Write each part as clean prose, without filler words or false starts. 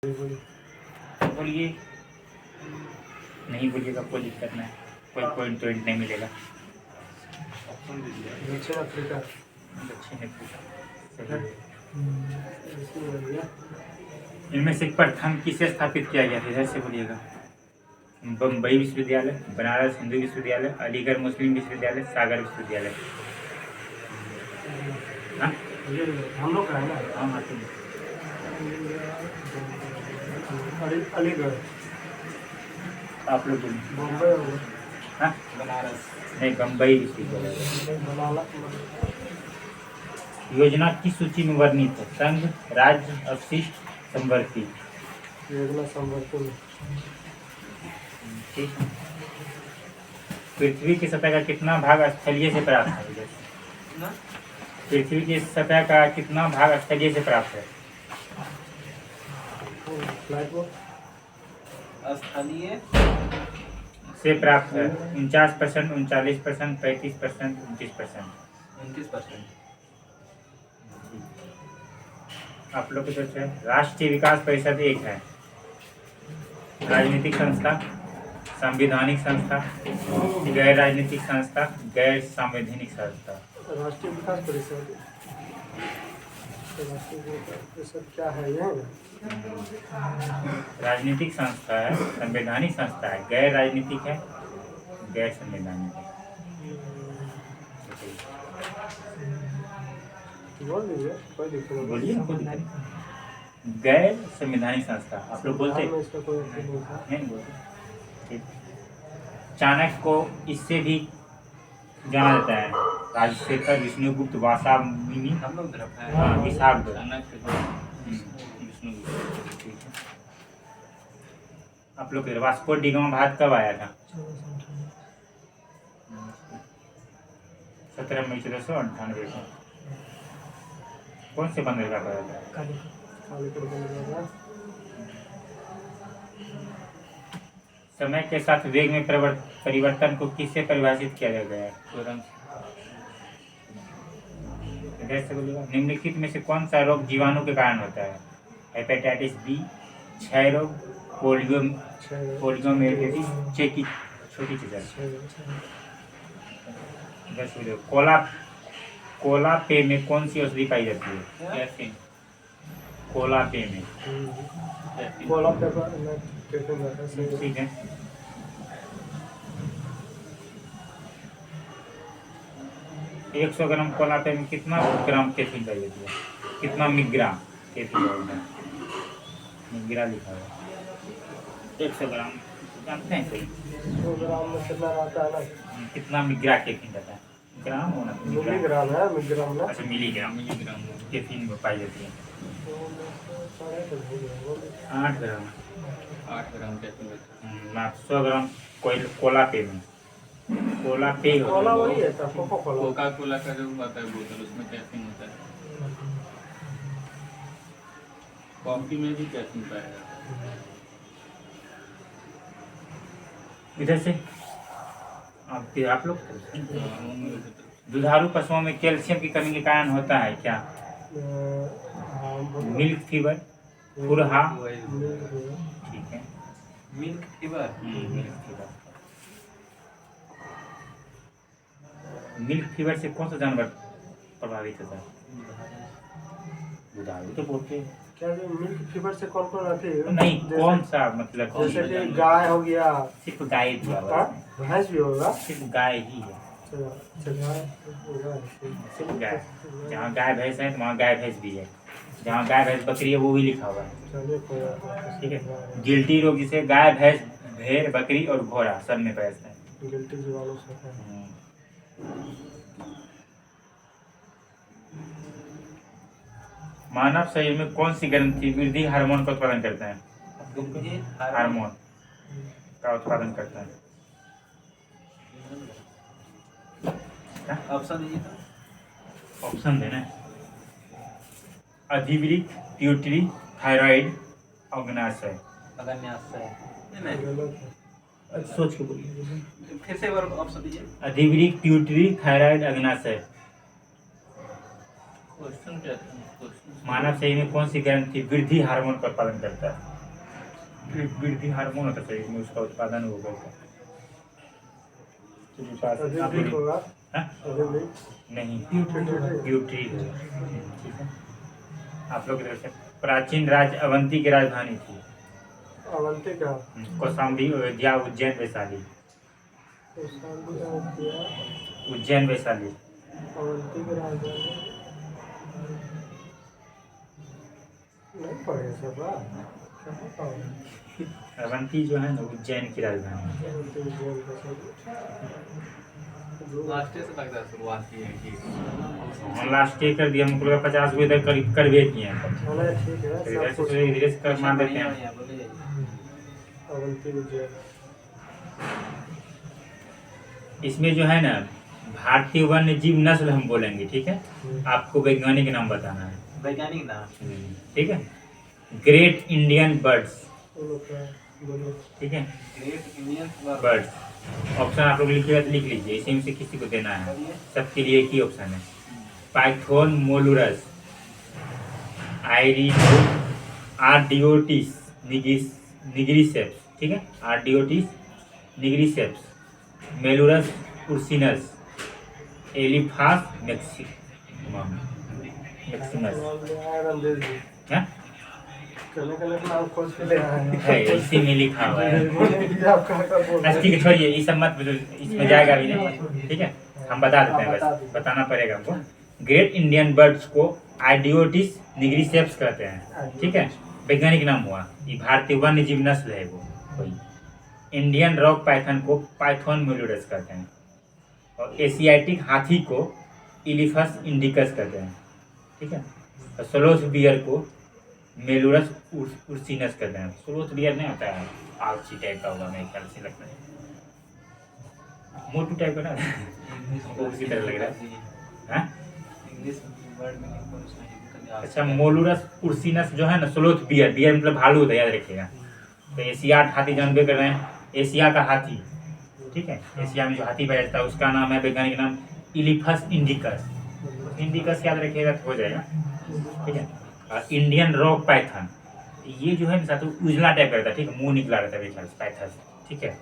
बोलिए, नहीं बोलिएगा कोई दिक्कत नहीं, कोई पॉइंट नहीं मिलेगा। दक्षिण अफ्रीका। दक्षिण अफ्रीका सही है। इनमें से प्रथम किसे स्थापित किया गया था? इधर से बोलिएगा। बम्बई विश्वविद्यालय, बनारस हिंदू विश्वविद्यालय, अलीगढ़ मुस्लिम विश्वविद्यालय, सागर विश्वविद्यालय। हम लोग का है ना। हाँ अलीगढ़। आप लोग बोलिए। बम्बई होगा। हाँ बनारस नहीं, बम्बई विश्वविद्यालय। योजना की सूची में वर्णित है? संघ, राज्य, अवशिष्ट, समवर्ती। योजना समवर्ती। ठीक। पृथ्वी की सतह का कितना भाग स्थलीय से प्राप्त है? पृथ्वी की सतह का कितना भाग स्थलीय से प्राप्त है? स्थलीय से प्राप्त है 49%, 39%, 35%, 29%। 29%। आप लोग की तरफ से राष्ट्रीय विकास परिषद एक है, राजनीतिक संस्था, संवैधानिक संस्था, गैर राजनीतिक संस्था, गैर संवैधानिक संस्था। राष्ट्रीय विकास परिषद। राष्ट्रीय विकास परिषद क्या है ये? राजनीतिक संस्था है, संवैधानिक संस्था है, गैर राजनीतिक है, गैर संवैधानिक है। बोल दीजिए, कोई दिक्कत नहीं। बोलिए ना, कोई दिक्कत नहीं। गैर संवैधानिक संस्था आप लोग बोलते नहीं बोलते। ठीक। चाणक्य को इससे भी जाना जाता है, राजशेखर, विष्णुगुप्त, वासामिनी, हम लोग तरफ है। हाँ विशाख आप लोग वास्को डी गामा भारत कब आया था? 17 मई 1498 को। कौन से बंदरगाह पर आया था? समय के साथ वेग में परिवर्तन को किससे परिभाषित किया गया है? निम्नलिखित में से कौन सा रोग जीवाणु के कारण होता है? हेपेटाइटिस बी, क्षय रोग, पोलियोमाइलिटिस, चेकी छोटी चीज। कोला पे में कौन सी औषधि पाई जाती है? कोला पे में ठीक है। एक 100 ग्राम कोला पे में कितना ग्राम कैफीन पाई जाती है? कितना मिलीग्राम कैफीन होगा? मिलीग्राम लिखा हुआ 100 ग्राम जानते हैं? सही 100 ग्राम में कितना रहता है ना? कितना मिलीग्राम कैफीन रहता है? ग्राम होना मिलीग्राम है, मिलीग्राम ना। अच्छा मिलीग्राम कैफीन पाई जाती है। 8 ग्राम। 8 ग्राम कैफीन। 100 ग्राम कोला पे में। कोला पे कोला वही है, कोका कोला का जो आता है बोतल, उसमें कैफीन होता है। कॉफी में भी कैफीन पाया जाता है। इधर से आप लोग दुधारू पशुओं में कैल्शियम की कमी के कारण होता है क्या? मिल्क फीवर, खुरहा। ठीक है, मिल्क फीवर। मिल्क फीवर से कौन सा जानवर प्रभावित होता है? दुधारू तो बोलते हैं। क्या मिल्क फीवर से कौन कौन आती है? नहीं, कौन सा मतलब? जैसे कि गाय हो गया। सिर्फ गाय भी होगा, भैंस भी होगा। सिर्फ गाय ही है। सिर्फ गाय। जहाँ गाय भैंस है वहाँ गाय भैंस भी है, जहाँ गाय भैंस बकरी है वो भी लिखा हुआ है। ठीक है। गिल्टी रोग जिसे गाय भैंस, भेड़, बकरी और घोड़ा सब में पैसा है। गिल्टी जीवाणु से मानव शरीर में कौन सी ग्रंथि वृद्धि हार्मोन का उत्पादन करता है? हार्मोन का उत्पादन करता है। ऑप्शन देना। अधिवृक्क, प्यूटरी, थायराइड, अग्नाशय। सोच के बोलिए, फिर से एक बार ऑप्शन दीजिए। अधिवृक्क, प्यूटरी, थायराइड, अग्नाशय। क्वेश्चन क्या था? मानव शरीर में कौन सी ग्रंथि वृद्धि हार्मोन का उत्पादन करता है? वृद्धि हार्मोन होता है शरीर में, उसका उत्पादन हो गया। चलिए पास आप अधिक बोलिए। होगा। हाँ? अधिक नहीं नहीं। ब्यूटी ठीक है। आप लोग की तरफ से प्राचीन राज्य अवंती की राजधानी थी। अवंती का कौशाम्बी, अयोध्या, उज्जैन, वैशाली। कौशाम्बी का किया। उज्जैन, वैशाली। अवंती के राजधानी नहीं पढ़े सब कहाँ पढ़े? अवंती जो है ना उज्जैन की राजधानी है। अवंती उज्जैन का सब लास्ट से लगता है शुरुआत की है कि हम लास्ट कर दिया, हमको लगा 50 को इधर करीब कर भी किए हैं। चलो ठीक है तो इधर सब कुछ से धीरे से कर मान देते हैं। अवंती उज्जैन। इसमें जो है ना भारतीय वन्य जीव नस्ल हम बोलेंगे, ठीक है। आपको वैज्ञानिक नाम बताना है, वैज्ञानिक नाम। ठीक है। ग्रेट इंडियन बर्ड्स, वो लोग का बोलो। ठीक है। ग्रेट इंडियन बर्ड्स ऑप्शन आप लोग लिखिएगा तो लिख लीजिए, इसी में से किसी को देना है। सबके लिए एक ही ऑप्शन है। पाइथन मोलुरस, आइरिडो, आर्डियोटिस निग्रिसेप्स, ठीक है। आर्डियोटिस निग्रिसेप्स, मेलुरस उर्सिनस, एलिफास मैक्सिमस। आयरन दे दी। हाँ? कने कने नाम खोज के ले आए हैं। है इसी में लिखा हुआ है। ये आप कहाँ का बोल रहे अच्छा ठीक है, छोड़िए ये सब मत बोलो, इसमें जाएगा भी नहीं, ठीक है। हम बता देते हैं, बस बताना पड़ेगा हमको। ग्रेट इंडियन बर्ड्स को आइडियोटिस निग्रिसेप्स कहते हैं, ठीक है। वैज्ञानिक नाम हुआ, ये भारतीय वन्य जीव नस्ल है वो कोई। इंडियन रॉक पाइथन को पाइथन मोलुरस कहते हैं, और एशियाटिक हाथी को इलिफस इंडिकस कहते हैं, ठीक है। और स्लोथ बियर को मेलुरस उर्सिनस कहते हैं। स्लोथ बियर नहीं होता है, आलसी टाइप का होगा मेरे ख्याल से, लगता है मोटू टाइप का ना वो उसी तरह लग रहा है। हाँ? इंग्लिश वर्ड में नहीं। अच्छा, मोलुरस उर्सिनस जो है ना, स्लोथ बियर, बियर मतलब भालू होता है, याद रखिएगा। तो एशियाट हाथी जानबे कर रहे हैं, एशिया का हाथी, ठीक है। एशिया में जो हाथी पाया जाता है उसका नाम है, वैज्ञानिक नाम इलिफस इंडिकस। इंडिकस याद रखिएगा तो हो जाएगा, ठीक है। और इंडियन रॉक पाइथन, ये जो है ना साथ उजला टाइप का रहता है, ठीक है, मुंह निकला रहता है बेचारा पाइथन, ठीक है।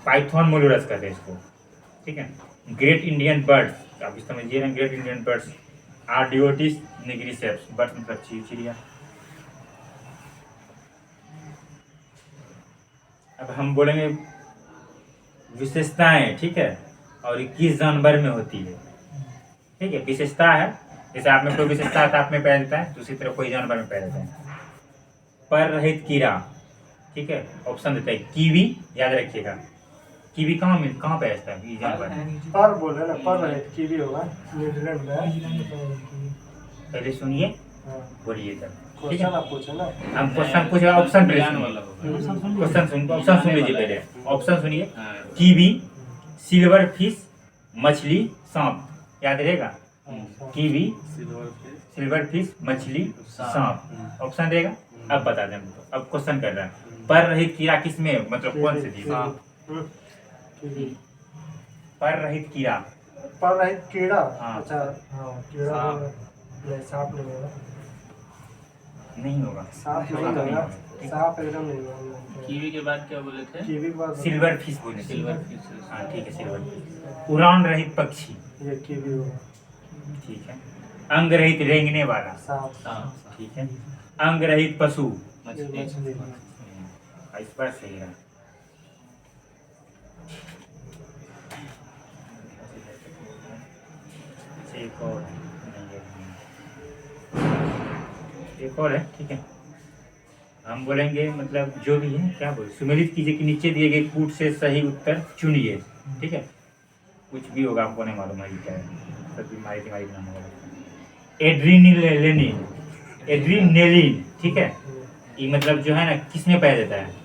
पाइथन मोलुरस कहते हैं इसको, ठीक है। ग्रेट इंडियन बर्ड्स आप इस समझिए ना, ग्रेट इंडियन बर्ड्स आर्डियोटिस निग्रिसेप्स, बर्ड्स मतलब चिड़िया। अब हम बोलेंगे विशेषताएं, ठीक है, और ये किस जानवर में होती है, ठीक है। विशेषता है, जैसे आप में कोई विशेषता है तो आप में पैदा देता है, दूसरी तरफ कोई जानवर में पैदा देता है। पर रहित कीड़ा, ठीक है, ऑप्शन देता है कीवी, याद रखिएगा। कीवी कहाँ पे रहता है ये जानवर? पर बोले ना, पर रहे कीवी होगा न्यूजीलैंड में। पहले सुनिए, हाँ। बोलिए तब, ठीक क्वेश्चन है। आप पूछे ना। हम क्वेश्चन पूछे, ऑप्शन पहले ज्ञान वाला सुनिए। होगा। ऑप्शन सुन लीजिए पहले, ऑप्शन सुनिए। हाँ। कीवी, सिल्वर फिश, मछली, सांप, याद रहेगा। कीवी, सिल्वर फिश, मछली, सांप, ऑप्शन देगा। अब बता दें हमको, अब क्वेश्चन कर रहा है पर रहित कीड़ा किस में, मतलब कौन से जीव? कीवी। पर रहित कीड़ा, पर रहे कीड़ा। हाँ। अच्छा हाँ कीड़ा सांप। नहीं, सांप नहीं होगा। नहीं होगा। सांप नहीं होगा, सांप एकदम नहीं होगा। कीवी के बाद क्या बोले थे? कीवी के बाद सिल्वर फिश बोले, सिल्वर फिश। हाँ ठीक है, सिल्वर फिश। उड़ान रहित पक्षी, ये कीवी होगा। ठीक है। अंग रहित रेंगने वाला, सांप। सांप। ठीक है। अंग रहित पशु, ये मछली। मछली। इस बार सही है। एक और एक और है, ठीक है। हम बोलेंगे मतलब जो भी है, क्या बोले, सुमेलित कीजिए कि नीचे दिए गए कूट से सही उत्तर चुनिए, ठीक है। कुछ भी होगा, आपको नहीं मालूम है क्या है, सब बीमारी का नाम होगा। एड्रीनेलिन, ठीक है। ये मतलब जो है ना किस में पाया जाता है?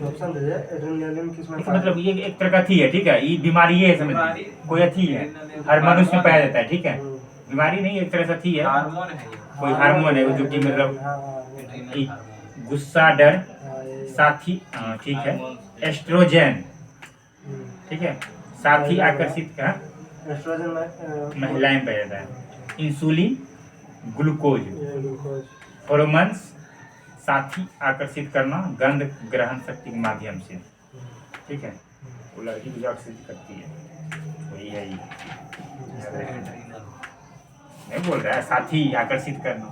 ऑप्शन दीजिए। एड्रेनालिन किसमें इसका मतलब ये एक तरह का थी है, ठीक है। ये बीमारी है, समझ बीमारी। कोई अथी है, हर मनुष्य में पाया जाता है, ठीक है। हम्म। बीमारी नहीं, एक तरह से थी है, हार्मोन है ये। कोई हार्मोन है जो कि मतलब एड्रीनल एक हार्मोन। गुस्सा, डर, हाँ, साथी, हाँ ठीक है। हार्मोन। एस्ट्रोजन, ठीक है, साथी आकर्षित का एस्ट्रोजन में महिलाएं में पाया जाता है। इंसुलिन, ग्लूकोज, ये ग्लूकोज। हॉर्मोन्स, साथी आकर्षित करना गंध ग्रहण शक्ति के माध्यम से, ठीक है। वो लड़की को जो आकर्षित करती है वही है ये। नहीं बोल रहा है साथी आकर्षित करना,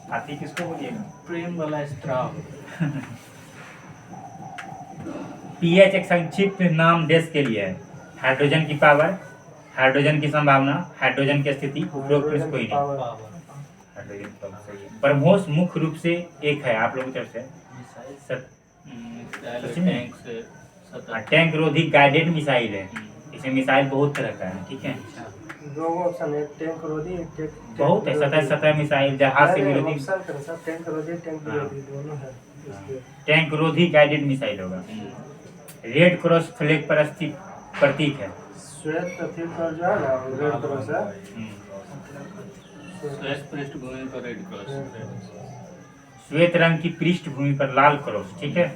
साथी किसको बोलिएगा? प्रेम वाला स्त्राव। पीएच एक संक्षिप्त नाम देश के लिए है। हाइड्रोजन की पावर, हाइड्रोजन की संभावना, हाइड्रोजन की स्थिति, उपरोक्त में से कोई नहीं। हाइड्रोजन की पावर सही है। ब्रह्मोस मुख्य रूप से एक है आप लोगों की तरफ से सच में? टैंक से टैंक रोधी गाइडेड मिसाइल है। इसमें मिसाइल बहुत तरह का है, ठीक है। दो ऑप्शन है, टैंक रोधी, बहुत है, सतह सतह मिसाइल, जहाज से विरोधी। ऑप्शन कर सर, टैंक रोधी, टैंक विरोधी दोनों है इसलिए। टैंक रोधी गाइडेड मिसाइल होगा। रेड क्रॉस फ्लैग पर स्थित प्रतीक है। श्वेत प्रतीक पर जो है ना रेड क्रॉस है। श्वेत पृष्ठभूमि पर रेड क्रॉस। श्वेत रंग की पृष्ठभूमि पर लाल क्रॉस, ठीक है।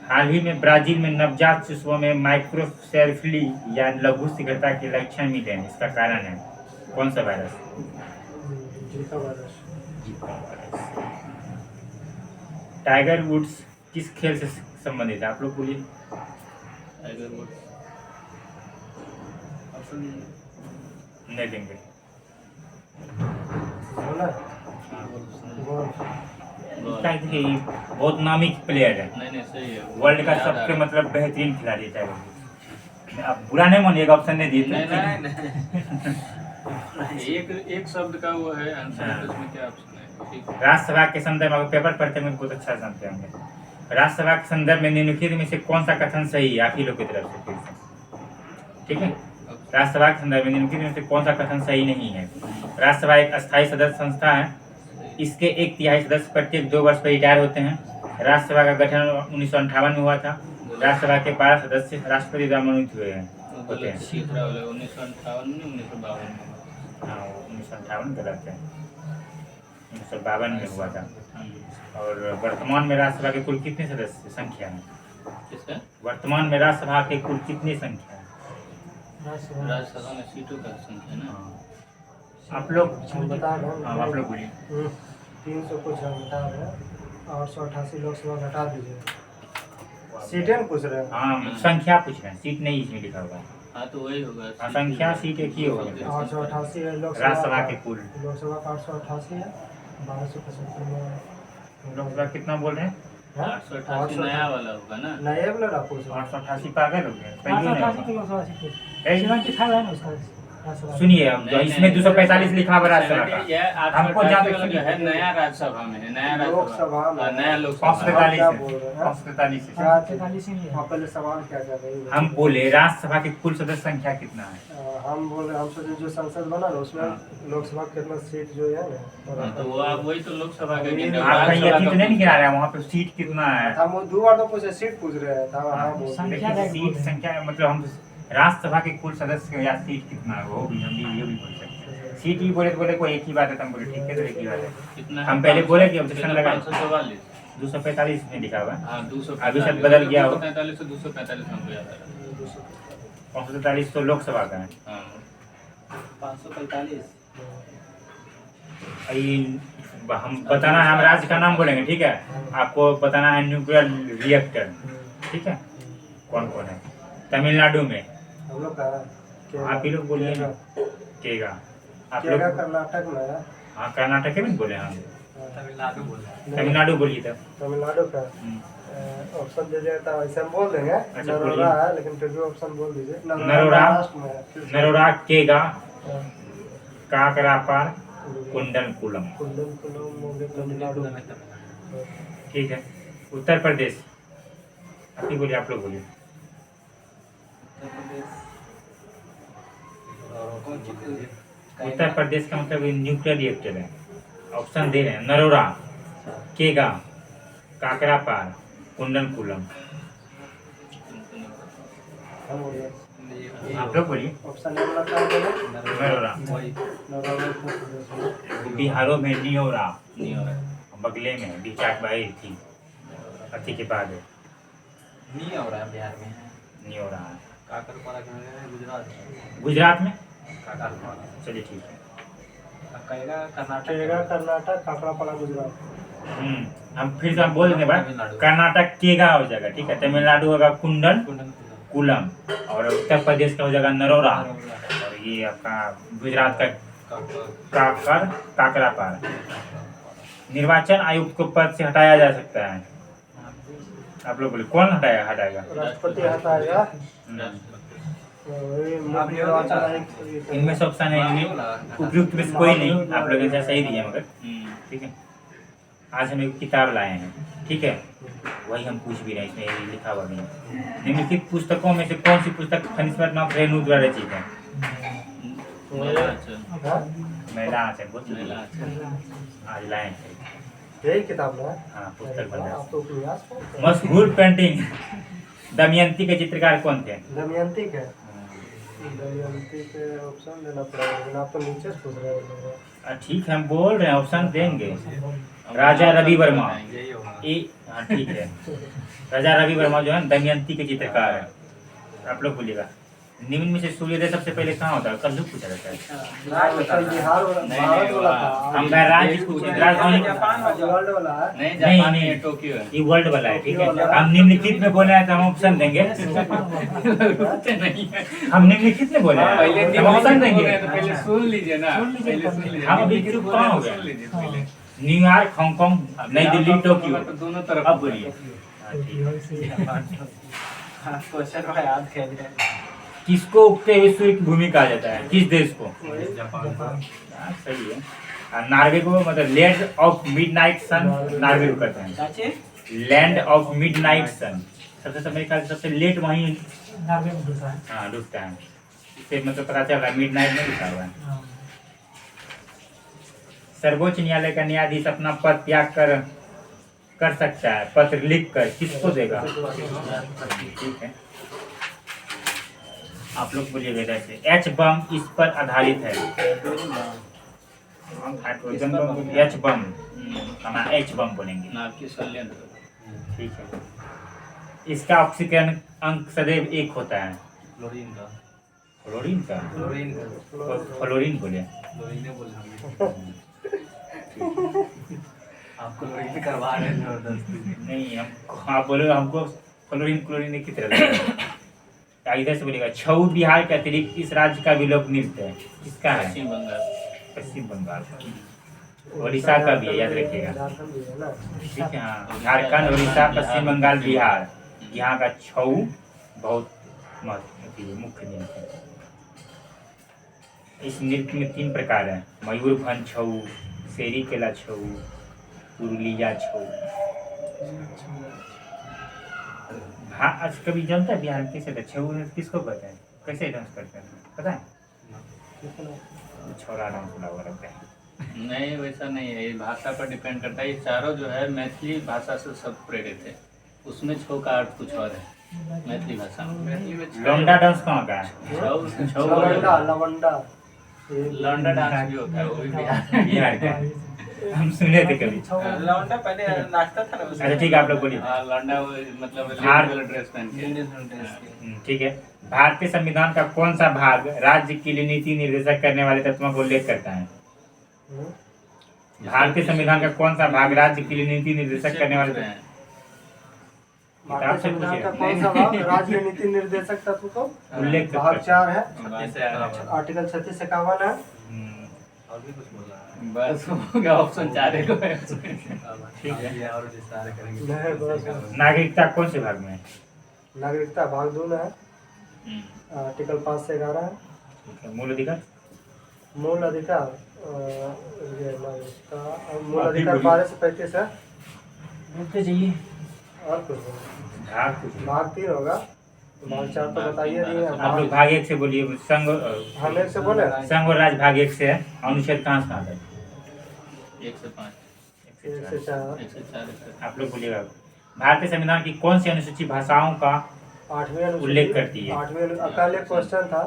हाल ही में ब्राजील में नवजात शिशुओं में माइक्रोसेफली या लघु शीघ्रता के लक्षण मिले हैं। इसका कारण है कौन सा virus? Zika virus. Tiger Woods किस खेल से संबंधित है? आप लोग बोलिए। टाइगर वुड्स नहीं देंगे। बोला बोल। क्या है कि बहुत नामी प्लेयर है, नहीं सही है। वर्ल्ड का सबसे मतलब बेहतरीन खिलाड़ी है टाइगर वुड्स। आप बुरा नहीं मानिएगा, ऑप्शन नहीं दिए नहीं। एक शब्द का वो है आंसर, उसमें क्या ऑप्शन है? ठीक है। राज्यसभा के संदर्भ में पेपर पढ़ते हैं बहुत अच्छा जानते होंगे। राज्यसभा के संदर्भ में निम्नलिखित में से कौन सा कथन सही है? आप ही लोग की तरफ से फिर से, ठीक है। राज्यसभा के संदर्भ में निम्नलिखित में से कौन सा कथन सही नहीं है? राज्यसभा एक अस्थायी सदस्य संस्था है। इसके 1/3 सदस्य प्रत्येक 2 वर्ष पर रिटायर होते हैं। राज्यसभा का गठन 1958 में हुआ था। राज्यसभा के 12 सदस्य राष्ट्रपति द्वारा मनोनीत हुए हैं होते हैं। 1958 में 1952 में। हाँ 1958 गलत है, 1952 में हुआ था। और वर्तमान में राज्यसभा के कुल कितने सदस्य संख्या है? किसका? वर्तमान में राज्यसभा के कुल कितनी संख्या है? राज्यसभा में सीटों का संख्या ना। आप लोग बता रहे हैं। हाँ आप लोग बोलिए। 300 कुछ हम बता रहे हैं, 888 लोकसभा घटा दीजिए। सीटें पूछ रहे हैं। हाँ संख्या पूछ रहे हैं, सीट नहीं इसमें लिखा होगा। हाँ तो वही होगा। हाँ संख्या सीट एक ही होगा। 888 है राज्यसभा के कुल। लोकसभा का 888 है। 1275 में लोकसभा कितना बोल रहे हैं? 888 नया वाला होगा ना। नए वाला ना पूछ 888 पागल हो गए। 888 की लोकसभा सीट है। 75 है ना उसका। सुनिए अब जो इसमें 245 लिखा हुआ राज्यसभा का, हमको जहाँ तक जो है नया राज्यसभा में है, नया लोकसभा राज्यसभा, नया लोकसभा। 543 क्या है, बोल रहे हैं? 543 है। क्या 43 ही है। आप पहले सवाल क्या कर रहे हैं? हम बोले राज्यसभा के कुल सदस्य संख्या कितना है? हम बोले हम सोचे जो संसद बना ना उसमें लोकसभा कितना सीट जो है ना। तो वो आप वही तो लोकसभा का आप ये अति तो नहीं गिरा रहे हैं वहाँ पे सीट कितना है? हम वो 2 बार तो पूछे सीट पूछ रहे हैं। हाँ बोल लेकिन सीट संख्या मतलब हम राज्यसभा के कुल सदस्य या सीट कितना है वो भी हम भी ये भी बोल सकते हैं। सीट ही बोले तो बोले कोई एक ही बात है, तो हम बोले ठीक है तो एक ही बात है। कितना? हम पहले बोले कि ऑब्जेक्शन लगा 544। 245 में लिखा हुआ है। हाँ 245। अभी शायद बदल गया हो। 245 से 245 हमको याद आ रहा है। 543 तो लोकसभा का है। हाँ 545। हम बताना है, हम राज्य का नाम बोलेंगे, ठीक है। आपको बताना है न्यूक्लियर रिएक्टर, ठीक है। कौन कौन है? तमिलनाडु में हम लोग का आप ही लोग बोलिए ना। केगा आप लोग। कर्नाटक में है। हाँ कर्नाटक में बोले हम। तमिलनाडु बोले। तमिलनाडु बोलिए तब। तमिलनाडु का ऑप्शन दे दिया था, ऐसे हम बोल देंगे। नरोरा है लेकिन फिर भी ऑप्शन बोल दीजिए। नरोरा, नरोरा, केगा, हाँ। काकरापार, कुंडलकुलम, तमिलनाडु। ठीक है। उत्तर प्रदेश आप ही बोलिए, आप लोग बोलिए। उत्तर प्रदेश का मतलब न्यूक्लियर रिएक्टर है। ऑप्शन दे रहे हैं नरोरा, केगा, काकरापार, कुंडलकुलम। आप लोग बोलिए। ऑप्शन ए वाला नरोरा, बिहारों में नियोरा, बगले में बिचाक भाई थी अति के बाद है। नियोरा बिहार में है। नियोरा काकरपारा गुजरात। गुजरात में। काकरपारा। चलिए ठीक है। कहेगा कर्नाटक केगा कर्नाटक, काकड़ापाड़ा गुजरात। हम फिर से हम बोल देंगे बात, कर्नाटक केगा हो जाएगा, ठीक है। तमिलनाडु होगा कुंडन कुलम, और उत्तर प्रदेश का हो जाएगा नरोरा, और ये आपका गुजरात का काकरापार। निर्वाचन आयुक्त को पद से हटाया जा सकता है। आप लोग बोले कौन हटाएगा? राष्ट्रपति हटाएगा। इनमें से ऑप्शन है, इनमें उपयुक्त में से कोई नहीं, आप लोग ऐसा सही दिए मगर, ठीक है। आज हम एक किताब लाए हैं, ठीक है, वही हम पूछ भी रहे हैं, इसमें ये लिखा हुआ नहीं है। निम्नलिखित पुस्तकों में से कौन सी पुस्तक फणीश्वरनाथ रेणु द्वारा रचित है? महिला आचरण, बहुत आज लाए हैं, यही किताब ना। हाँ पुस्तक बना। आप तो उपन्यास पढ़ते हैं। मशहूर पेंटिंग दमयंती के चित्रकार कौन थे? दमयंती के दमयंती के ऑप्शन देना पड़ेगा, लेकिन आप तो नीचे से पूछ रहे हो। ठीक है, हम बोल रहे हैं ऑप्शन देंगे। राजा रवि वर्मा, यही होगा। हाँ ठीक है, राजा रवि वर्मा जो है दमयंती के चित्रकार है। आप लोग बोलिएगा निम्न में से सूर्योदय सबसे पहले कहाँ होता है? कल पूछा जाता है। बिहार भारत वाला था। हम राज्य पूछे, राजधानी वर्ल्ड वाला है। नहीं, नहीं, जापान नहीं। में टोक्यो है। ये वर्ल्ड वाला है, ठीक है। हम निम्नलिखित में बोले हैं तो हम ऑप्शन देंगे। नहीं है। हम निम्नलिखित में बोले हैं, पहले हम ऑप्शन देंगे। तो पहले सुन लीजिए ना, पहले सुन लीजिए। हम अभी चुप कहाँ हो गए? सुन लीजिए पहले। न्यूयॉर्क, हांगकांग, नई दिल्ली, टोक्यो। तो दोनों तरफ अब बोलिए। क्वेश्चन में याद कर लिया। किसको उगते हुए सूर्य की भूमि कहा जाता है? किस देश को? जापान। हाँ, सही है। और नार्वे को मतलब land of midnight sun, Norway को कहते हैं। लैंड ऑफ मिडनाइट सन सबसे मेरे ख्याल से सबसे लेट वहीं नार्वे में घुसा है। हाँ डूबता है। इससे मतलब पता चल रहा है मिडनाइट में लिखा हुआ है। सर्वोच्च न्यायालय का न्यायाधीश अपना पद त्याग कर सकता है, पत्र लिख कर किसको देगा? ठीक है, आप लोग बोलिएगा जैसे एच बम इस पर आधारित है। हाइड्रोजन बम, एच बम, हमारा एच बम बोलेंगे। नाभिकीय संयंत्र। ठीक है, इसका ऑक्सीजन अंक सदैव एक होता है। क्लोरीन का। फ्लोरीन का? क्लोरीन फ्लोरीन बोले। क्लोरीन बोल आप क्लोरीन करवा रहे हैं जबरदस्ती। नहीं, हम आप बोले हमको क्लोरीन की तरह लग रहा है। इधर से बोलेगा छऊ बिहार के अतिरिक्त इस राज्य का भी लोक नृत्य है। किसका है? पश्चिम बंगाल। पश्चिम बंगाल का। उड़ीसा का भी है, याद रखिएगा। झारखंड भी है ना। ठीक है, हाँ, झारखंड, उड़ीसा, पश्चिम बंगाल, बिहार, यहाँ का छऊ बहुत मुख्य नृत्य है। इस नृत्य में 3 प्रकार है, मयूरभंज छऊ, शेरी केला छऊ, पुरुलिया छऊ। हाँ, आज कभी जानता है बिहार में कैसे था छऊ किसको कहते हैं, कैसे डांस करते हैं पता है? छोरा डांस वाला हुआ रहता है। नहीं, वैसा नहीं है, ये भाषा पर डिपेंड करता है। ये चारों जो है मैथिली भाषा से सब प्रेरित है। उसमें छौ का अर्थ कुछ और है मैथिली भाषा में। लौंडा डांस कहाँ का है? लवंडा लवंडा लौंडा डांस भी होता है, वो भी बिहार बिहार का है। हम सुने थे कभी। लौंडा पहले नाचता था ना। अच्छा ठीक है, आप लोग बोलिए। हाँ, लौंडा वो मतलब हार- लेडी वाला ड्रेस पहन के। ठीक है, भारतीय संविधान का कौन सा भाग राज्य के लिए नीति निर्देशक करने वाले तत्वों को उल्लेख करता है? भारतीय संविधान का कौन सा भाग राज्य के लिए नीति निर्देशक करने वाले हैं। भारतीय संविधान का कौन सा भाग राज्य नीति निर्देशक तत्व को उल्लेख भाग 4 है। बस आर्टिकल 3651 है। और भी कुछ बोला बस हो गया, ऑप्शन 4 है। ठीक है। और विस्तार करेंगे। नहीं, बस नागरिकता कौन से भाग में है? नागरिकता भाग 2 में है। आर्टिकल 5 से 11 है। ठीक है, मूल अधिकार? मूल अधिकार ये नागरिकता मूल अधिकार 12 से 35 है। बोलते जाइए। और कुछ भाग कुछ भाग 3 होगा। भाग 4 तो बताइए नहीं है। आप लोग भाग 1 से बोलिए। संघ हम 1 से बोले संघ और राज्य भाग 1 से है। अनुच्छेद कहाँ से कहाँ तक? 1 से 5, 1 से 4 1 से 4। आप लोग बोलिएगा। भारतीय संविधान की कौन सी अनुसूची भाषाओं का 8वीं अनुसूची उल्लेख करती है? 8वीं कल एक क्वेश्चन था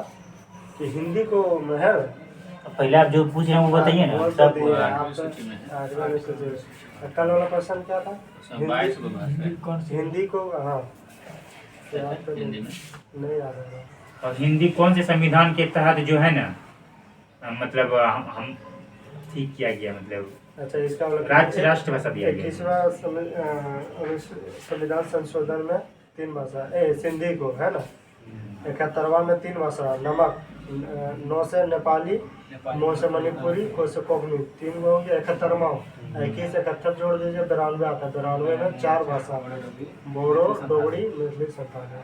कि हिंदी को है। पहले आप जो पूछ रहे हैं वो बताइए ना। बोल सब तो दिए आप अनुसूची में है। 8वीं अनुसूची। कल वाला क्वेश्चन क्या था? 22 को भाषा है हिंदी को हाँ याद तो हिंदी नहीं में। नहीं याद है। और हिंदी कौन से संविधान के तहत जो है ना, मतलब हम ठीक किया गया, मतलब अच्छा, इसका राज्य राष्ट्रभाषा दिया गया। 21वां संविधान संशोधन में 3 भाषा सिंधी को है ना। 71वां में 3 भाषा, नमक 9 से नेपाली, 9 से मणिपुरी, 9 से कोकणी, 3 गो हो गया। 71वां 21 71 जोड़ दीजिए, 92 आता है। 92 में 4 भाषा, बोडो, डोगरी, मैथिली, संताली।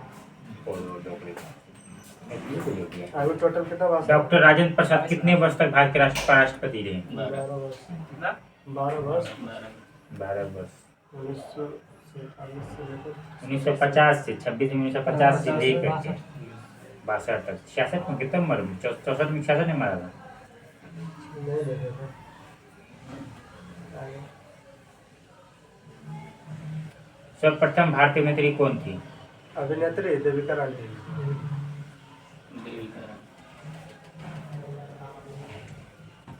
अभी टोटल कितना भाषा? डॉक्टर राजेंद्र प्रसाद कितने वर्ष तक भारत के राष्ट्रपति रहे? 12 वर्ष। 12 वर्ष 12 वर्ष। 1947 से लेकर 1950 से 26 में 1950 से लेकर के 62 तक। 66 में कितना मर 64 में 66 में मरा था। नहीं देखे थे। सर्वप्रथम भारतीय अभिनेत्री कौन थी? अभिनेत्री देविका रानी।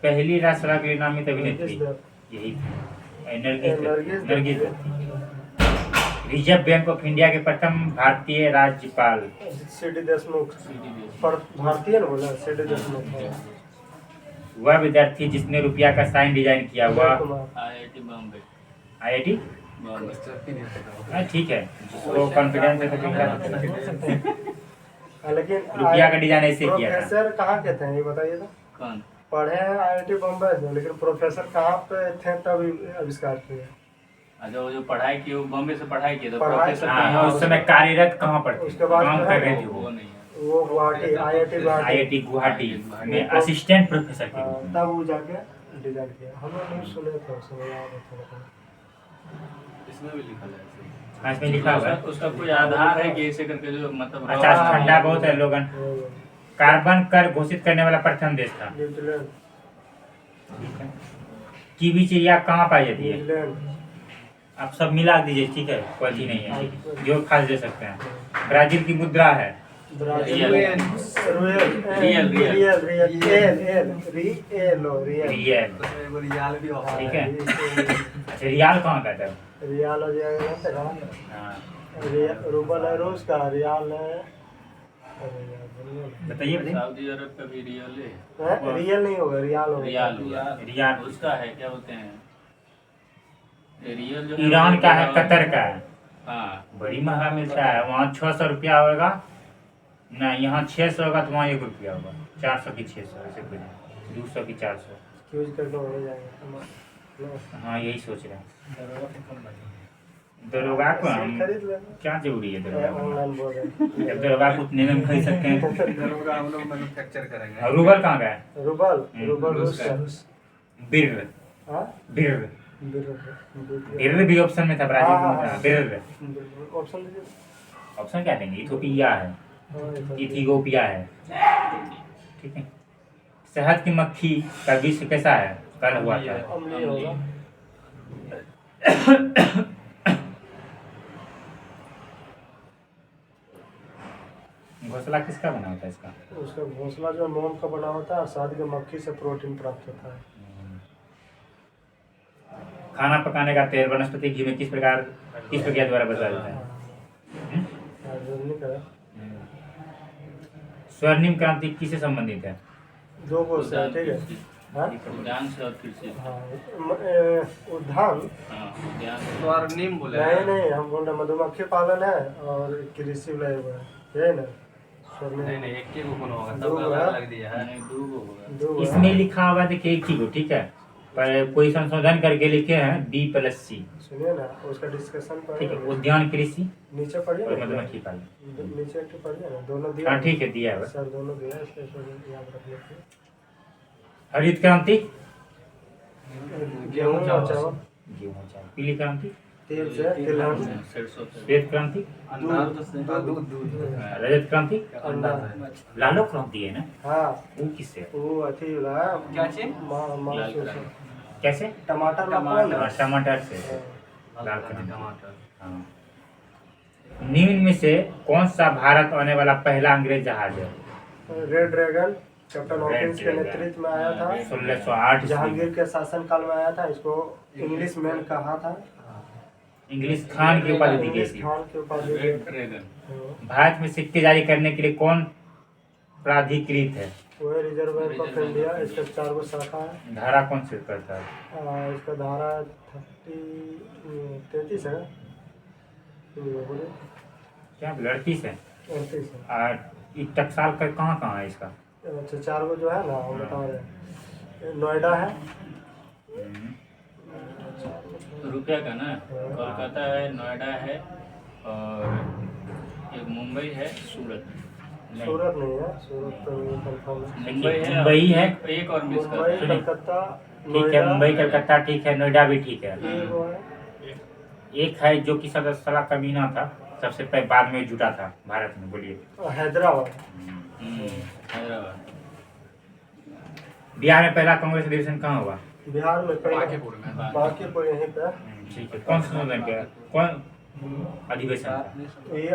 पहली राष्ट्रसभा के लिए नामित अभिनेत्री यही थी, Nargis Dutt. Reserve Bank of India के प्रथम भारतीय राज्यपाल? सीडी देशमुख। पर भारतीय ना बोला, सीडी देशमुख। वह विद्यार्थी जिसने रुपया का साइन डिजाइन किया वह? IIT बॉम्बे। IIT बॉम्बे। ठीक है, जिसको कॉन्फिडेंस है तो लेकिन रुपया का डिजाइन ऐसे किया था। प्रोफेसर कहाँ के थे ये बताइए तो? कौन? पढ़े हैं IIT बॉम्बे से, लेकिन प्रोफेसर कहाँ पे थे तब आविष्कार किए? अच्छा, वो जो पढ़ाई की वो बॉम्बे से पढ़ाई की तो पढ़ाई- प्रोफेसर हाँ, कहाँ उस समय कार्यरत कहाँ पर थे? उसके बाद काम जो कर है रहे थे वो वो? नहीं है। वो गुवाहाटी, IIT गुवाहाटी। IIT गुवाहाटी में असिस्टेंट प्रोफेसर के रूप में। तब वो जाके डिजाइन किया। हम लोग नहीं सुने थे उस समय, याद है थोड़ा। इसमें भी लिखा है हाँ, इसमें लिखा हुआ है। उसका कोई आधार है कि ऐसे करके जो मतलब अच्छा, ठंडा बहुत है लोगन। कार्बन कर घोषित करने वाला प्रथम देश था? न्यूजीलैंड। कीवी चिड़िया कहाँ पाई जाती है? न्यूजीलैंड। आप सब मिला दीजिए, ठीक है, कोई चीज नहीं है, जो खा दे सकते हैं। ब्राजील की मुद्रा है? ब्राजील। रियल। Real real. उसमें रियाल भी ऑफर ठीक है। अच्छा, रियाल कहाँ का था? रियाल हो जाएगा। हाँ, रूबल है रूस का, रियाल है। बताइए। सऊदी अरब का भी रियल है। रियल नहीं होगा, रियाल होगा। रियाल उसका है, क्या बोलते हैं रियल जो है ईरान का है, कतर का है। हाँ, बड़ी महंगा मिलता है वहाँ। 600 रुपया होगा ना, यहाँ 600 होगा तो वहाँ 1 रुपया होगा। 400 की 600 ऐसे कुछ, 200 की 400। यूज करके हो जाएगा। हाँ, यही सोच रहे हैं। दरोगा को हम खरीद लेना। क्या जरूरी है दरोगा? ऑनलाइन बोल रहे हैं। जब दरोगा को उतने में खरीद सकते हैं। हम लोग मैन्युफैक्चर करेंगे। और रूबल कहाँ का है? रूबल रूस का। बिर्र। हाँ? बिर्र बिर- बिर्र भी ऑप्शन में था, ब्राजील हाँ, में हाँ, था। हाँ। बिर्र ऑप्शन दीजिए। ऑप्शन क्या देंगे? इथोपिया है, हाँ, ये सब। इथियोपिया है, ठीक है। शहद की मक्खी का विश्व कैसा है? कल हुआ था। अम्लीय होगा। घोंसला किसका बना होता है इसका? उसका घोंसला जो मोम का बना होता है, शहद की मक्खी से प्रोटीन प्राप्त होता है। खाना पकाने का तेल वनस्पति घी में किस प्रक्रिया द्वारा बताया जाता है? हाइड्रोजनिक है। स्वर्णिम क्रांति किससे संबंधित है? 2 कोष है, ठीक है। हाँ? उद्यान से और कृषि। हाँ, उद्यान हाँ, उद्यान से। स्वर्णिम बोले नहीं, हम बोल रहे मधुमक्खी पालन है और कृषि लय हुआ है, यही ना? नहीं नहीं, एक ही को कौन होगा, दो सब होगा। अलग अलग दिया है। नहीं, दो गो होगा। 2 इसमें लिखा हुआ देखिए एक ही को, ठीक है, पर कोई संशोधन करके लिखे हैं D+C, सुनिए ना, उसका डिस्कशन ठीक है। पर उद्यान कृषि नीचे पढ़िए और ना। मधुमक्खी पालन। नीचे एक पढ़िए ना, दोनों दिया हाँ, है। ठीक है, दिया है। सर दोनों दिया है, इसलिए याद रख लेते हरित क्रांति? हैं। गेहूँ और चावल। गेहूं चावल। पीली क्रांति? तेल से तिलहन। सरसों से। श्वेत क्रांति? दूध रजत क्रांति? अंडा। लालो क्रांति है ना, हाँ, वो किससे? वो अथी वाला है। क्या चीज? लाल से। क्रांति। कैसे? टमाटर का टमाटर। कौन है? टमाटर से। हाँ। लाल क्रांति। टमाटर। हाँ। निम्न में से कौन सा भारत आने वाला पहला अंग्रेज जहाज है? रेड ड्रैगन कैप्टन हॉकिंस के ड्रैगन। नेतृत्व में आया था। 1608 जहांगीर के शासन काल में आया था। इसको इंग्लिश मैन कहा था। इंग्लिश खान की उपाधि दी गई इंग्लिश थी। खान की उपाधि दी रेड गई। ड्रैगन। हाँ। भारत में सिक्के जारी करने के लिए कौन प्राधिकृत है? वही रिजर्व बैंक ऑफ इंडिया, इसका 4 गो शाखा है। धारा कौन से करता है? इसका धारा 33 है। बोलिए। क्या लड़की से? 38 है। और ये टकसाल का कहाँ कहाँ है इसका? अच्छा, 4 गो जो है ना वो बता रहे हैं। नोएडा है, रुपया का ना, कोलकाता है, नोएडा है, और एक मुंबई है, सूरत। सूरत नहीं है, सूरत तो कंफर्म है। मुंबई है, मुंबई है। एक और मिस कर मुंबई, रहे हैं। कलकत्ता, ठीक है, मुंबई कलकत्ता ठीक है, नोएडा भी ठीक है। ये वो है। एक है जो कि सबसे साला कमीना था, सबसे पहले बाद में जुटा था भारत में। बोलिए। हैदराबाद। हैदराबाद। बिहार में पहला कांग्रेस अधिवेशन कहाँ हुआ? बिहार में बांकीपुर में। बांकीपुर यहीं पे। ठीक है, कौन से संशोधन के कौन अधिवेशन था? ये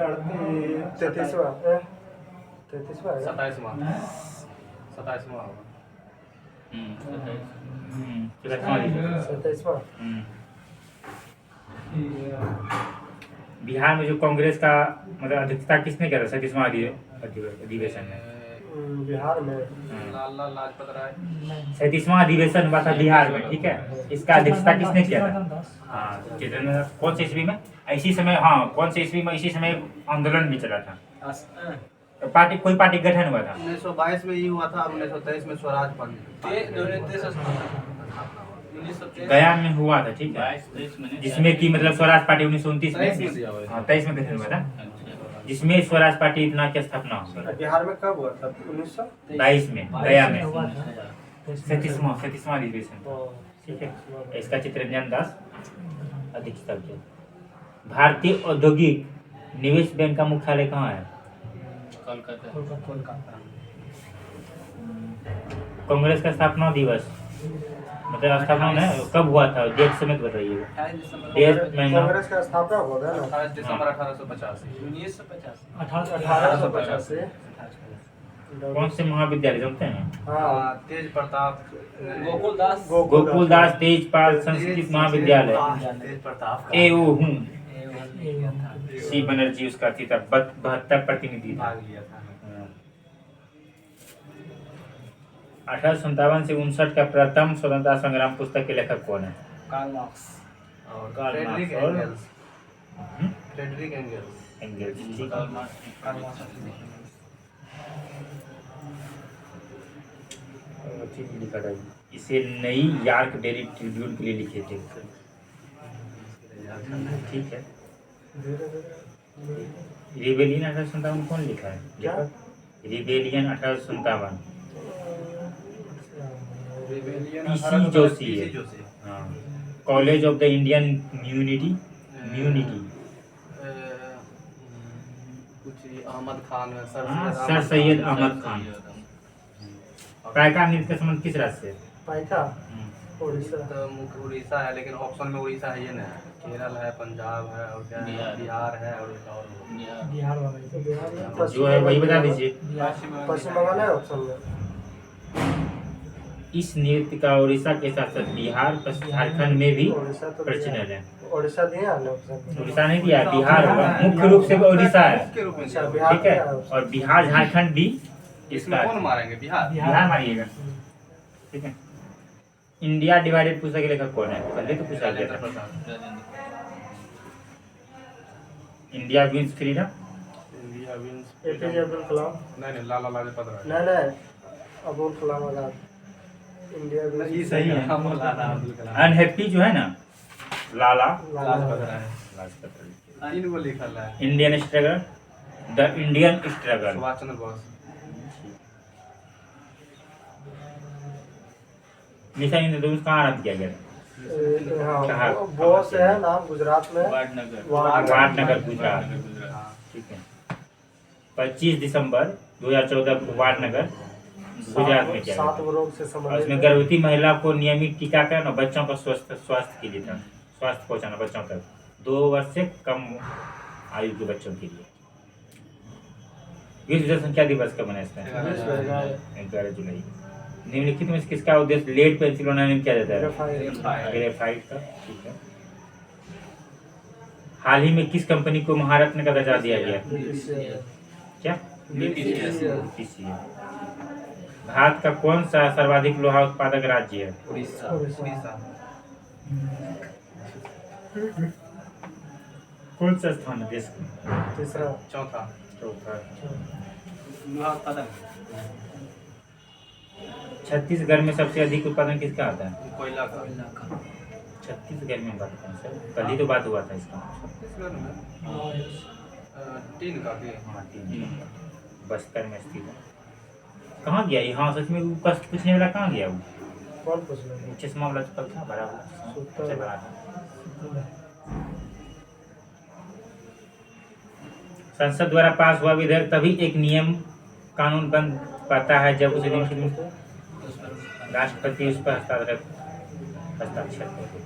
33वां है। 27वां होगा। 27वां। बिहार में जो कांग्रेस का मतलब अध्यक्षता किसने किया था 37वां अधिवेशन में? बिहार में लाला लाजपत राय। 37वां अधिवेशन हुआ था बिहार में, ठीक है। इसका अध्यक्षता किसने किया था? हाँ, चित्रन कौन से ईस्वी में? इसी समय, हाँ, कौन से ईस्वी में? इसी समय आंदोलन भी चला था। तो पार्टी, कोई पार्टी गठन हुआ था 1922 में ये हुआ था और 1923 में स्वराज फंड गया में हुआ था, ठीक है। 22-23 में जिसमें कि मतलब स्वराज पार्टी 1929 23 में में, दिया हुआ है। हाँ 23 में गठन हुआ था, अच्छा। जिसमें स्वराज पार्टी इतना की स्थापना हुई बिहार में कब हुआ था? 22 में गया में 37वां अधिवेशन, ठीक है। इसका चित्रंजन दास अध्यक्षता किया। भारतीय औद्योगिक निवेश बैंक का मुख्यालय कहाँ है? कोलकाता। कांग्रेस का स्थापना दिवस मतलब स्थापना है कब हुआ था? डेट समेत बताइएगा। 28 डेट महीना। कांग्रेस का स्थापना हुआ था ना 28 दिसंबर 1885। 1885। कौन से महाविद्यालय जानते हैं? हाँ, तेज प्रताप गोकुलदास तेजपाल संस्कृत महाविद्यालय तेज प्रताप एओ हूँ। सी बनर्जी उसका थी तब 72 प्रतिनिधि था। भाग लिया था। 1857 से 59 का प्रथम स्वतंत्रता संग्राम पुस्तक के लेखक कौन है? कार्ल मार्क्स और फ्रेडरिक और- एंगल्स। Friedrich Engels. एंगल्स, ठीक है। Karl Marx. ठीक लिखा था। इसे नई यॉर्क डेली ट्रिब्यून के लिए लिखे थे, ठीक है। रिबेलियन 1857 कौन लिखा है? क्या? रिबेलियन 1857 रिबेलियन PC 1885 जोशी है। PC जोशी। हाँ। कॉलेज ऑफ द इंडियन म्यूनिटी कुछ अहमद खान है, हाँ, सर सैयद अहमद खान। पाइका नृत्य का संबंध किस राज्य से? पाइका उड़ीसा। तो मुख्य उड़ीसा है, लेकिन ऑप्शन में उड़ीसा है ये ना, केरल है, पंजाब है और क्या है, बिहार है और एक और बिहार में जो है वही बता दीजिए। पश्चिम बंगाल है ऑप्शन में। इस नृत्य का उड़ीसा के साथ साथ बिहार, झारखंड में भी उड़ीसा तो प्रचलन है। उड़ीसा दिया है ऑप्शन में। उड़ीसा नहीं दिया, बिहार होगा। मुख्य रूप से उड़ीसा है, मुख्य रूप में अच्छा, दिया। बिहार ठीक है। दिया है। और बिहार झारखंड भी इसमें इसका कौन मारेंगे? बिहार। बिहार मारिएगा, ठीक है। इंडिया डिवाइडेड पुस्तक के लेखक कौन है? पहले तो पूछा गया राजेंद्र था। Prasad. India wins freedom, India wins APJ Abdul Kalam. नहीं लाला लाजपत राय। नहीं, अब्दुल कलाम आजाद। इंडिया भी ये सही है, हम लाला अब्दुल कलाम। अनहैप्पी जो है ना, लाला लाजपत राय। लाजपत राय। इनको लिखल है Indian struggle, the Indian struggle. Subhash Chandra Bose. Mission Indradhanush कहाँ आरंभ किया गया था? हाँ, वो से है नाम गुजरात में। वाडनगर। वाडनगर, गुजरात, हाँ। ठीक है। 25 दिसंबर 2014 को वाडनगर गुजरात में किया गया 7 था। रोग से और संबंधित उसमें गर्भवती महिला को नियमित टीकाकरण और बच्चों का स्वास्थ्य के लिए था, स्वास्थ्य पहुंचाना बच्चों तक 2 वर्ष से कम आयु के बच्चों के लिए। विश्व जनसंख्या दिवस कब मनाया जाता है? 11 जुलाई। निम्नलिखित में से किसका उद्देश्य लेड पेंसिल बनाने में किया जाता है? ग्रेफाइट का, ठीक है। हाल ही में किस कंपनी को महारत्न का दर्जा दिया गया? क्या? BPCL। BPCL। भारत का कौन सा सर्वाधिक लोहा उत्पादक राज्य है? उड़ीसा उड़ीसा। उड़ीसा कौन सा स्थान है देश का? तीसरा। चौथा चौथा। लोहा उत्पादन छत्तीसगढ़ में सबसे अधिक उत्पादन किसका आता है? कोयला का छत्तीसगढ़ में बात करें सर, कल ही तो बात हुआ था इसका। छत्तीसगढ़ में टीन का भी हाँ, तीन बस्तर में स्थित है। कहाँ गया ये? हाँ सच में वो कष्ट पूछने वाला कहाँ गया वो? कौन पूछ रहा वो चश्मा वाला चप्पल था बड़ा वाला, सूत्र। सबसे बड़ा था। संसद द्वारा पास हुआ विधेयक तभी एक नियम कानून बन पाता है जब उसे राष्ट्रपति उस पर हस्ताक्षर करे।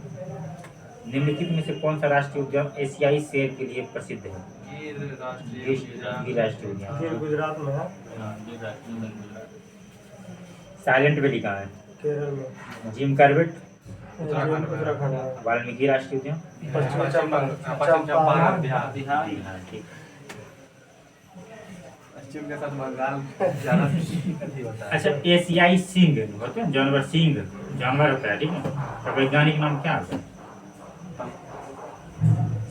निम्नलिखित में से कौन सा राष्ट्रीय उद्यान एशियाई शेर के लिए प्रसिद्ध है? गिर राष्ट्रीय गिर राष्ट्रीय उद्यान। गिर गुजरात में है। हाँ, गुजरात साइलेंट वैली कहाँ है? केरल में। जिम कार्बेट उत्तराखंड में। वाल्मीकि राष्ट्रीय उद्यान पश्चिम चंपारण। चंपारण बिहार बिहार हाँ ठीक। पश्चिम के साथ बंगाल ज्यादा अथी होता है। अच्छा, एशियाई सिंह होते हैं जानवर, सिंह जानवर होता है ठीक है, तो वैज्ञानिक नाम क्या होता है?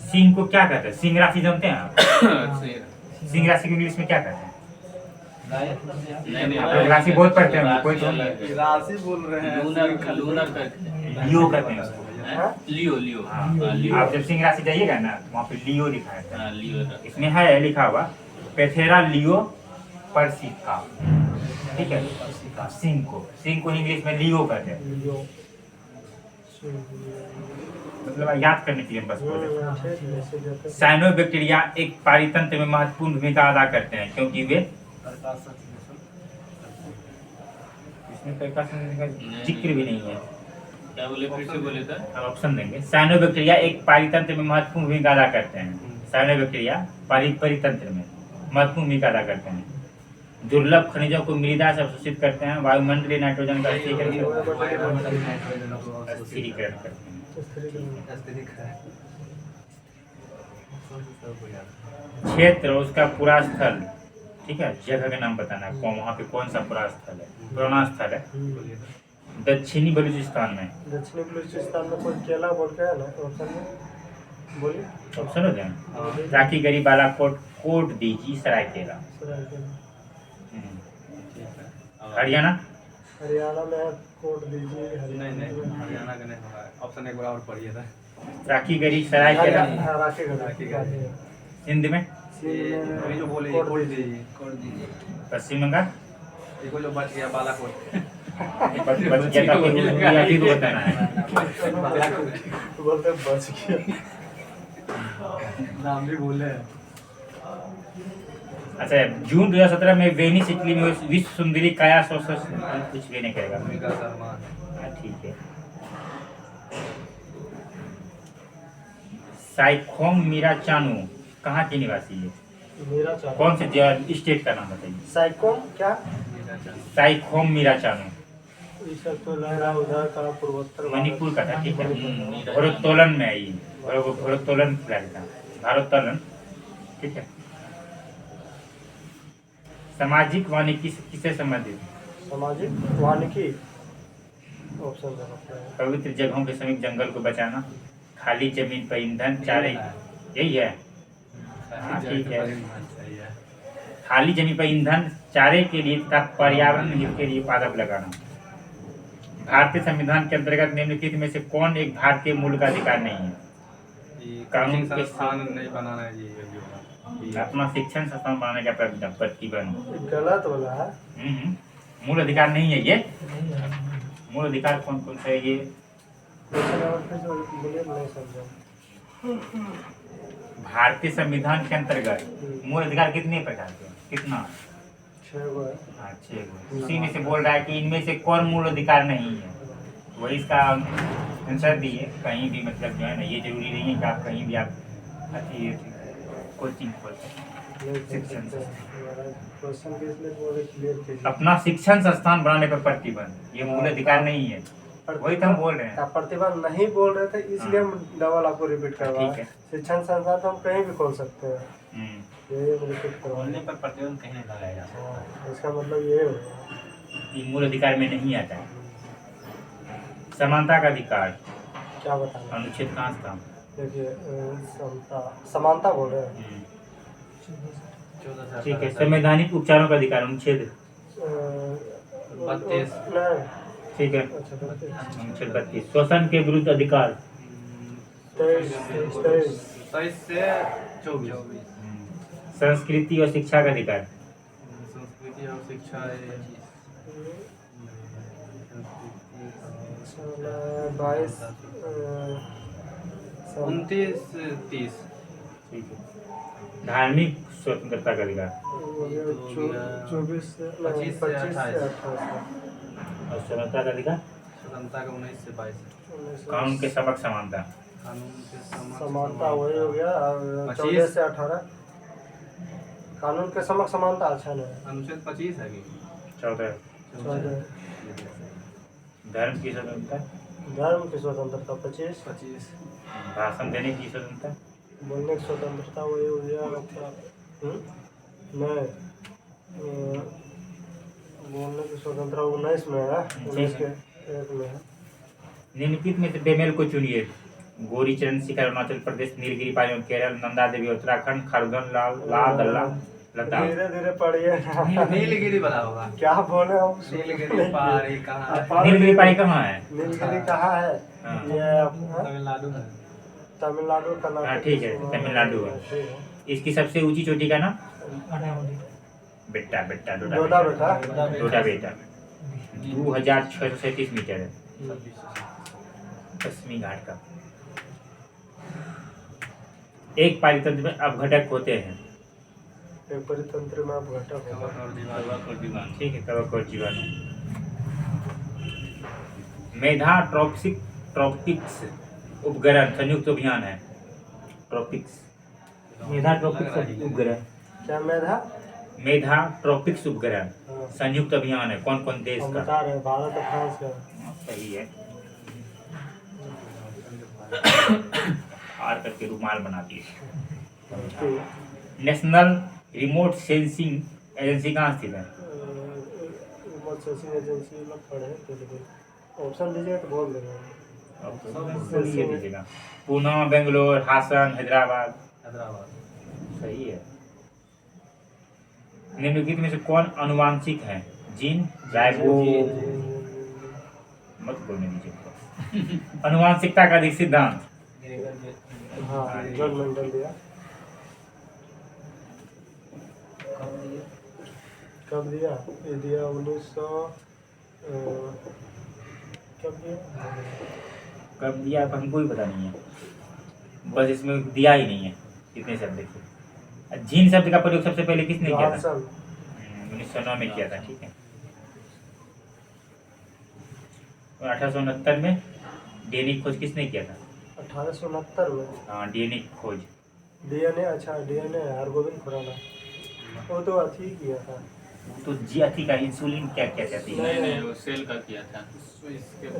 सिंह को क्या कहते हैं? सिंह राशि जानते हैं आप? सिंह राशि को इंग्लिश में क्या कहते हैं? नहीं आप लोग राशि बहुत पढ़ते हैं, कोई तो राशि बोल रहे हैं लूनर लूनर करते हैं। लियो कहते हैं उसको। लियो लियो हाँ, लियो आप जब सिंह राशि जाइएगा ना वहाँ पे लियो लिखा है। हाँ, लियो इसमें है लिखा हुआ पेथेरा लियो परसिका, ठीक है। सिंह को इंग्लिश में लियो कहते हैं। लियो। मतलब याद करने के लिए बस बोले। ठीक है, ऐसे देते हैं। साइनोबैक्टीरिया एक पारितंत्र में महत्वपूर्ण भूमिका अदा करते हैं क्योंकि वे इसमें प्रकाश का जिक्र भी नहीं है। क्या बोले, फिर से बोले तो? हम ऑप्शन देंगे। साइनोबैक्टीरिया एक पारितंत्र में महत्वपूर्ण भूमिका अदा करते हैं। साइनोबैक्टीरिया परितंत्र में महत्वपूर्ण भूमिका अदा करते हैं। दुर्लभ खनिजों को मृदा से अवशोषित करते हैं। वायुमंडलीय नाइट्रोजन का स्थिरीकरण करते हैं। क्षेत्र और उसका पूरा स्थल, ठीक है, जगह का नाम बताना है, कौन वहाँ पे कौन सा पूरा स्थल है, पुराना स्थल है। दक्षिणी बलूचिस्तान में। दक्षिणी बलूचिस्तान में कोई केला बोल के है ना ऑप्शन में बोलिए। ऑप्शन हो जाए राखी गरी बालाकोट कोट दीजी सरायकेला। हरियाणा। हरियाणा में कोट दीजिए। नहीं हरियाणा का नहीं होगा। ऑप्शन एक बार और पढ़िए था। राखी गरी सरायकेला। हाँ, राखीगढ़। सिंध में। अभी जो बोले कोट कोट दीजिए। पश्चिम बंगाल। देखो जो बच गया बालाकोट। बच गया था कोई अभी भी बताना है। बोलते बच गया। नाम भी बोले। अच्छा, जून 2017 में वेनिस इटली में विश्व सुंदरी काया कुछ भी नहीं करेगा। भूमिका शर्मा। हाँ, ठीक है। साइखोम मीराचानू कहाँ की निवासी है? मेरा चाल। कौन से स्टेट का नाम बताइए? साइकोम क्या? साइखोम मीराचानू ये सब तो लहरा उधर का पूर्वोत्तर मणिपुर का था, ठीक है। भारोत्तोलन में आई, भारोत्तोलन भारोत्तोलन, ठीक है। सामाजिक वानिकी किससे संबंधित? सामाजिक वानिकी ऑप्शन देना पड़ेगा। पवित्र जगहों के समीप जंगल को बचाना, खाली जमीन पर ईंधन चारे, यही है। हाँ, ठीक है। खाली जमीन पर ईंधन चारे के लिए तथा पर्यावरण हित के लिए पादप लगाना। भारतीय संविधान के अंतर्गत निम्नलिखित में से कौन एक भारतीय मूल का अधिकार नहीं है? कानून के स्थान नहीं बनाना है जी। अपना शिक्षण संस्थान बनाने का प्रतिबंध। गलत बोला है। मूल अधिकार नहीं है ये। मूल अधिकार कौन कौन सा है ये? बोलिए, नहीं समझा। भारतीय संविधान के अंतर्गत मूल अधिकार कितने प्रकार के हैं? कितना? 6 गो है। हाँ, 6 गो। उसी में से बोल रहा है कि इनमें से कौन मूल अधिकार नहीं है, वही इसका आंसर दिए। कहीं भी मतलब जो है ना, ये जरूरी नहीं है कि आप कहीं भी आप कोचिंग खोल शिक्षण क्वेश्चन के इसलिए बोले क्लियर कीजिए। अपना शिक्षण संस्थान बनाने पर प्रतिबंध, ये मूल अधिकार नहीं है, वही तो हम बोल रहे हैं। प्रतिबंध नहीं बोल रहे थे, इसलिए हम डबल आपको रिपीट करवा। ठीक है। शिक्षण संस्थान तो हम कहीं भी खोल सकते हैं, ये रिपीट करवाने पर प्रतिबंध कहीं नहीं लगाया जा सकता। इसका मतलब ये हो गया। ये मूल अधिकार में नहीं आता है। समानता का अधिकार क्या बताना? अनुच्छेद कहाँ से था? देखिए समानता बोल रहे हैं। ठीक है, संवैधानिक उपचारों का अधिकार अनुच्छेद 32। नहीं, ठीक है, अच्छा 32। अनुच्छेद 32 शोषण के विरुद्ध अधिकार 23 23 से 24। संस्कृति और शिक्षा का अधिकार संस्कृति और शिक्षा 22 29-30। ठीक है, धार्मिक स्वतंत्रता का अधिकार 24 से 25 से 28 और स्वतंत्रता का अधिकार स्वतंत्रता का 19 से 22। कानून के समक्ष समानता कानून के समानता वही हो गया। और 14 से 18 कानून के समक्ष समानता। अच्छा नहीं, अनुच्छेद 25 है कि 14 14 धर्म की स्वतंत्रता धर्म की स्वतंत्रता 25 भाषण देने की स्वतंत्रता बोलने की स्वतंत्रता वही हो गया आपका। नहीं, बोलने की स्वतंत्रता 19 में है, 19 के 1 में है। निम्नलिखित में से बेमेल को चुनिए। गौरीचरण शिखर अरुणाचल प्रदेश, नीलगिरी पानी केरल, नंदा देवी उत्तराखंड, खारदन लाल दल्ला लता। धीरे धीरे पढ़िए ना। नीलगिरी बना होगा। क्या बोले हम? नीलगिरी पहाड़ी कहाँ है? नीलगिरी पानी कहाँ है? नीलगिरी कहाँ है? हाँ। ये अपना तमिलनाडु में। तमिलनाडु कर्नाटक। हाँ, ठीक है, तमिलनाडु है। ठीक है। इसकी सबसे ऊंची चोटी का नाम बेट्टा बेट्टा डोडा बेटा। डोडा बेटा 2637 मीटर है, पश्चिमी घाट का। एक पारितंत्र में अपघटक होते हैं। एक परितंत्र में अपघटक होगा। कवक और दीवान। ठीक है, कवक और जीवाणु। मेधा ट्रॉपिक्स उपग्रह संयुक्त अभियान है। ट्रॉपिक्स मेधा ट्रॉपिक्स उपग्रह क्या मेधा? मेधा ट्रॉपिक्स उपग्रह हाँ। संयुक्त अभियान है कौन कौन देश हम का? बता रहे हैं, भारत और फ्रांस का। सही है। आर करके रुमाल बना दिए। ठीक। नेशनल रिमोट सेंसिंग एजेंसी कहाँ स्थित है? रिमोट सेंसिंग एजेंसी लोग पढ़े तो देखो ऑप्शन दीजिए तो बोल देंगे। ये दीजिएगा। पुणे, बेंगलोर, हासन, हैदराबाद। हैदराबाद। सही है। निम्नलिखित में से कौन अनुवांशिक है? जीन, जाइगो मत बोलने दीजिए। अनुवांशिकता का अधिक सिद्धांत हाँ, जॉन मेंडल दिया। कब दिया? ये दिया 1900 कब दिया? कब दिया हमको भी पता नहीं है, बस इसमें दिया ही नहीं है। इतने शब्द देखिए। जीन शब्द का प्रयोग सबसे पहले किसने किया था? जॉनसन। 1909 में किया था। ठीक है। 1869 में डीएनए खोज किसने किया था? 1869 में हाँ, डीएनए खोज। डीएनए। अच्छा, डीएनए हरगोविंद खुराना। वो तो अथी किया था। तो जी अथी का इंसुलिन क्या क्या कहती है? नहीं नहीं, वो सेल का किया था।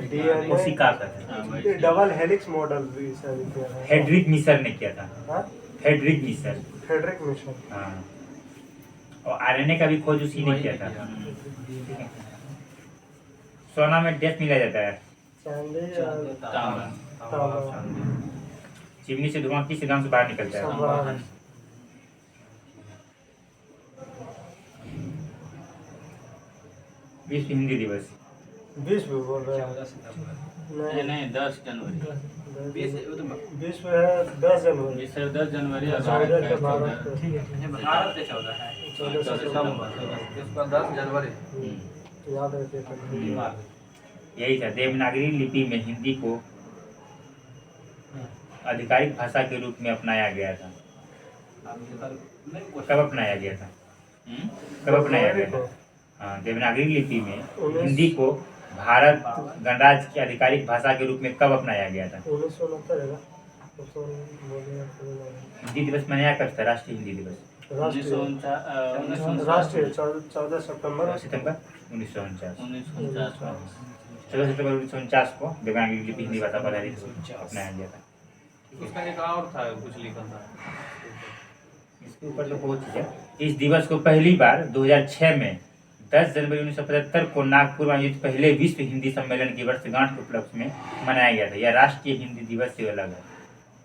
डीएनए कोशिका का था। हाँ, वही। डबल हेलिक्स मॉडल भी शायद किया है। हेड्रिक मिसर ने किया था। हाँ? हेड्रिक मिसर। Friedrich Miescher. हाँ, और आरएनए का भी खोज उसी ने वही किया किया। था। सोना में डेथ मिला जाता है। चांदी और तांबा। तांबा। चिमनी से धुआं किस सिद्धांत से बाहर निकलता है? संवहन। विश्व हिंदी दिवस। विश्व बोल रहे हैं? नहीं नहीं, नहीं, 10 जनवरी। विश्व है 10 जनवरी। ये सर 10 जनवरी और चौदह भारत के का भारत 14। के। भारत के 14 है। 14 सितंबर। इसका 10 जनवरी। याद रखिए। यही था। देवनागरी लिपि में हिंदी को आधिकारिक भाषा के रूप में अपनाया गया था। कब अपनाया गया था? कब अपनाया गया था? हाँ, देवनागरी लिपि में हिंदी को भारत गणराज्य की आधिकारिक भाषा के रूप में कब अपनाया गया था? 1969 है ना? हिंदी दिवस मनाया कब था? राष्ट्रीय हिंदी दिवस राष्ट्रीय 14 सितंबर। सितंबर 1949। 1949। 14 सितंबर 1949 को देवनागरी लिपि हिंदी भाषा पर अपनाया गया था। उसका एक और था, कुछ लिखा था। इसके ऊपर तो बहुत चीज है। इस दिवस को पहली बार 2006 में 10 जनवरी 1975 को नागपुर में आयोजित पहले विश्व हिंदी सम्मेलन की वर्षगांठ के उपलक्ष्य में मनाया गया था। यह राष्ट्रीय हिंदी दिवस से अलग है,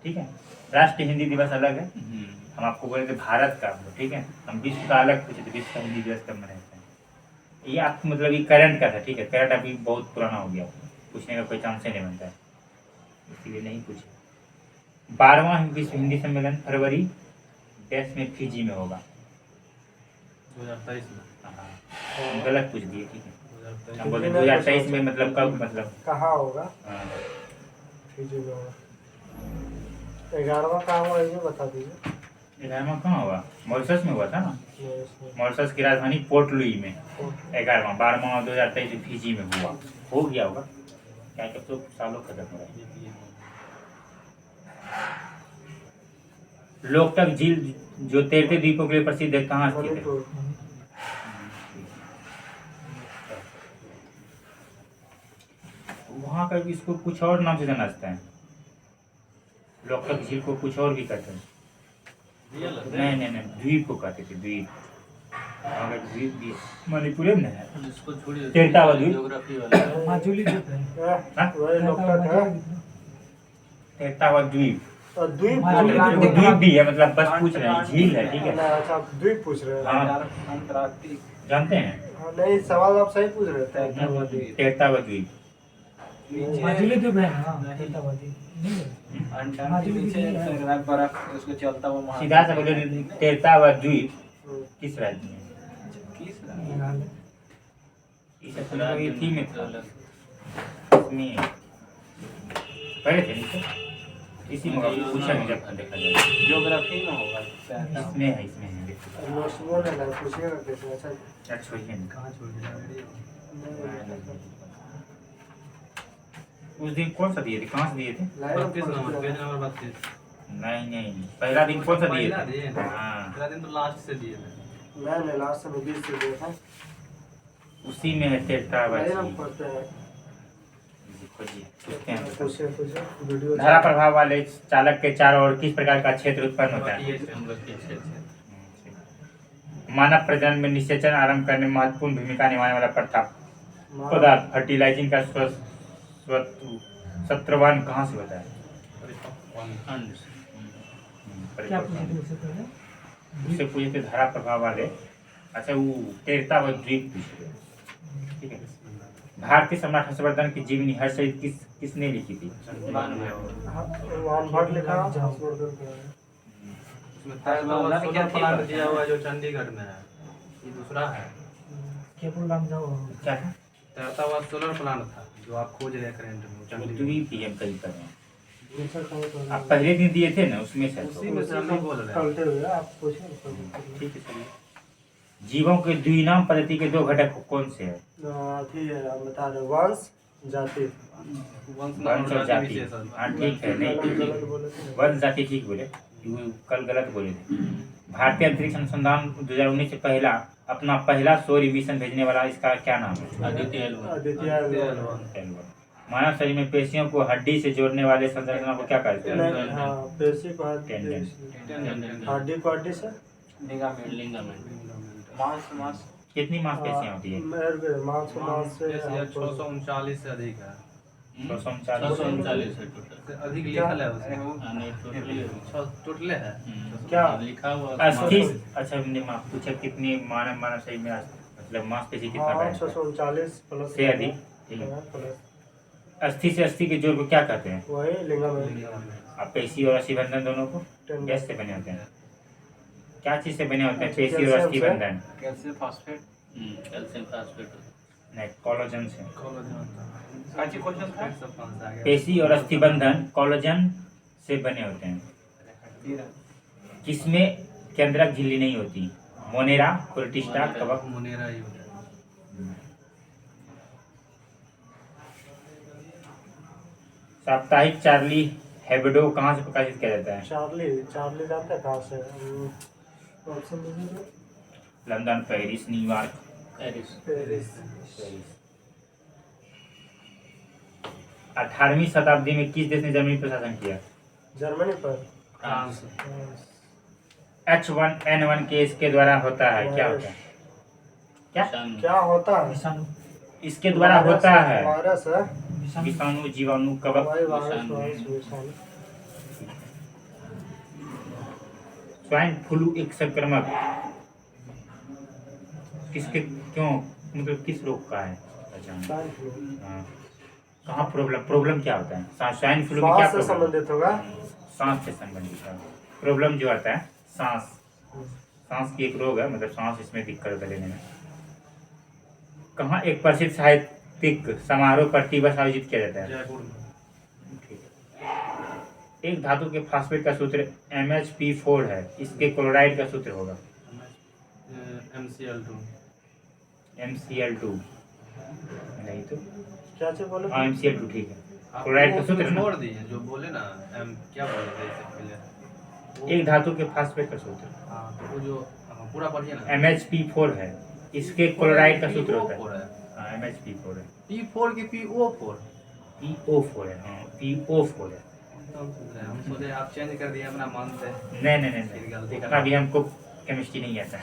ठीक है। राष्ट्रीय हिंदी दिवस अलग है, हम आपको बोले थे भारत का, ठीक है। हम विश्व का अलग पूछे थे, विश्व का हिंदी दिवस कब मनाते हैं। ये आपको मतलब ये करंट का था, ठीक है। करंट अभी बहुत पुराना हो गया, पूछने का कोई चांस ही नहीं बनता है, इसलिए नहीं पूछे। 12वां विश्व हिंदी सम्मेलन फरवरी देश में फिजी में होगा। 2023 में। हाँ, गलत पूछ दिए, ठीक है। 2023 हम बोले 2023 में, मतलब कब, मतलब कहाँ होगा? हाँ, फिजी में होगा। 11वां कहाँ हुआ ये बता दीजिए। 11वां कहाँ हुआ? मॉरिशस में हुआ था ना। इसमें मॉरिशस की राजधानी पोर्ट लुई में 11वां। 12वां 2023 में फिजी में हुआ, हो गया होगा क्या, कब तो सालों खत्म हो रहा है। लोकटक झील जो तैरते द्वीपों के लिए प्रसिद्ध है, कहाँ स्थित है? मणिपुर। वहाँ का भी इसको कुछ और नाम से जाना जाता है। लोकटक झील को कुछ और भी कहते हैं। नहीं नहीं नहीं, द्वीप को कहते थे, द्वीप। वहाँ का द्वीप भी मणिपुर में है। इसको छोड़िए, तैरता हुआ द्वीप। ज्योग्राफी वाला माजुली जो है हाँ? वही लोकटक है। तैरता हुआ द्वीप, और द्वीप माजुली बोल रहे वो हैं। द्वीप भी है, मतलब बस पूछ रहे हैं, झील है, ठीक है। ना, अच्छा आप द्वीप पूछ रहे हैं। हाँ, जानते हैं हाँ, नहीं सवाल आप सही पूछ रहे थे। तैरता हुआ द्वीप। माजुली जो है ना तैरतावादी नहीं है माजुली जो है उसको चलता हुआ सीधा सा बोले, तैरता हुआ द्वीप किस राज्य में है? मेघालय ये सब तो ये थी में था, इसमें पढ़े थे नीचे, इसी में पूछा नहीं, जब देखा जाए ज्योग्राफी में होगा। इसमें है, इसमें है, देखो। नोट्स बोल रहे हैं, पूछिएगा कैसे। अच्छा अच्छा छोड़िए ना। कहाँ छोड़ दिया? उस दिन कौन सा दिए थे, कहाँ से दिए थे? 32 नंबर, पेज नंबर 32। नहीं नहीं, पहला दिन कौन सा दिए पहला थे? दिन? हाँ, पहला दिन तो लास्ट से दिए थे। मैंने लास्ट में 20 से दिया था। उसी में है तैरता हुआ वही हम झील। पढ़ते हैं। खोजिए, पूछते हैं। पूछिए पूछिए वीडियो। धारा प्रभाव वाले चालक के चारों ओर किस प्रकार का क्षेत्र उत्पन्न होता है? ये हम लोग के क्षेत्र से। मानव प्रजनन में निषेचन आरंभ करने में महत्वपूर्ण भूमिका निभाने वाला प्रथा पदार्थ फर्टिलाइजिंग का सत्रवान कहाँ से होता है? अंड क्या पूछे थे उससे पहले उससे पूछे थे धारा प्रभाव वाले। अच्छा, वो तैरता हुआ द्वीप पूछे थे, ठीक है। भारतीय सम्राट हर्षवर्धन की जीवनी हर्षचरित किसने लिखी थी? वानभट लिखा हर्षवर्धन का है। उसमें तैरता हुआ सोलर प्लांट दिया हुआ है जो चंडीगढ़ में है। ये दूसरा है। केपुल राम जाओ क्या था? तैरता हुआ सोलर प्लांट था जो आप खोज रहे हैं करंट में, वो चंडीगढ़। द्वीप ही हम कहीं कर रहे हैं। दूसरा कहीं पर आप पहले दिन दिए थे ना, उसमें से उसी में से हम नहीं बोल रहे हैं। पलटे हुए आप पूछिए। ठीक है, चलिए। जीवों के द्विनाम पद्धति के दो घटक कौन से हैं? ठीक है, हम बता रहे हैं, वंश जाति। वंश और जाति। हाँ ठीक है, नहीं गलत ठीक, बोले थे। वंश जाति ठीक बोले, वो कल गलत बोले थे। भारतीय अंतरिक्ष अनुसंधान 2019 से अपना पहला सौर मिशन भेजने वाला, इसका क्या नाम है? आदित्य L1। आदित्य L1। मानव शरीर में पेशियों को हड्डी से जोड़ने वाले संरचना को क्या कहते हैं? नहीं, हाँ पेशी को टेंडेन। हड्डी को हड्डी से लिंगामेंट। कितनी मांसपेशियां होती है? मांस को मांस से 639 से अधिक है। 639 है टोटल। से अधिक लिखल है उसमें। नहीं, टोटली टोटल है। क्या? लिखा हुआ अस्थि, अच्छा हमने पूछा कितनी मानव शरीर में मतलब मांसपेशी कितना हाँ है? 639 प्लस से अधिक, ठीक है। प्लस अस्थि से अस्थि के जोड़ को क्या कहते हैं? वही लिंगामेंट। अब पेशी और अस्थि बंधन दोनों को टेंडन। गैस से बने होते हैं। क्या चीज से बने होते हैं पेशी और अस्थि बंधन? Calcium phosphate. नहीं, कोलाजन से। क्वेश्चन था। पेशी और अस्थि बंधन कोलाजन से बने होते हैं। किसमें केंद्रक झिल्ली नहीं होती? मोनेरा, प्रोटिस्टा, कवक। मुनेरा ही होता है। साप्ताहिक चार्ली हेब्डो कहाँ से प्रकाशित किया जाता है? चार्ली जानते हैं कहाँ से? ऑप्शन दीजिए। London, Paris, New York. पेरिस। 18वीं शताब्दी में किस देश ने जर्मनी पर शासन किया? जर्मनी पर H1N1 केस के द्वारा होता है, क्या होता है? क्या विषाणु। क्या होता है? विषाणु इसके द्वारा होता है वायरस है। विषाणु विषाणु जीवाणु कवक वही वायरस विषाणु। वायरस विषाणु। स्वाइन फ्लू एक संक्रमक किसके क्यों मतलब किस रोग का है पहचान? स्वाइन फ्लू हाँ। कहाँ प्रॉब्लम प्रॉब्लम क्या होता है स्वाइन फ्लू में क्या श्वास से प्रॉब्लम? संबंधित होगा। सांस से संबंधित है प्रॉब्लम जो आता है सांस सांस की एक रोग है मतलब सांस इसमें दिक्कत होता है लेने में। कहाँ एक प्रसिद्ध साहित्यिक समारोह पर दिवस आयोजित किया जाता है? जयपुर में। ठीक है। एक धातु के फास्फेट का सूत्र MHP4 है इसके क्लोराइड का सूत्र होगा MCl2। MCl2 नहीं तो क्या चीज बोले? हाँ MCl2 ठीक है आप क्लोराइड का वो सूत्र ना छोड़ दीजिए जो बोले ना क्या बोले थे इससे पहले? एक धातु के फास्फेट का सूत्र हाँ तो वो जो पूरा पढ़िए ना। MHP4 है इसके क्लोराइड का सूत्र होता PO4 है है। हाँ MHP4 है P4 की PO4। PO4 है हाँ PO4 है हम सोचे आप चेंज कर दिए अपना मन से। नहीं गलती इतना करा। भी हमको केमिस्ट्री नहीं आता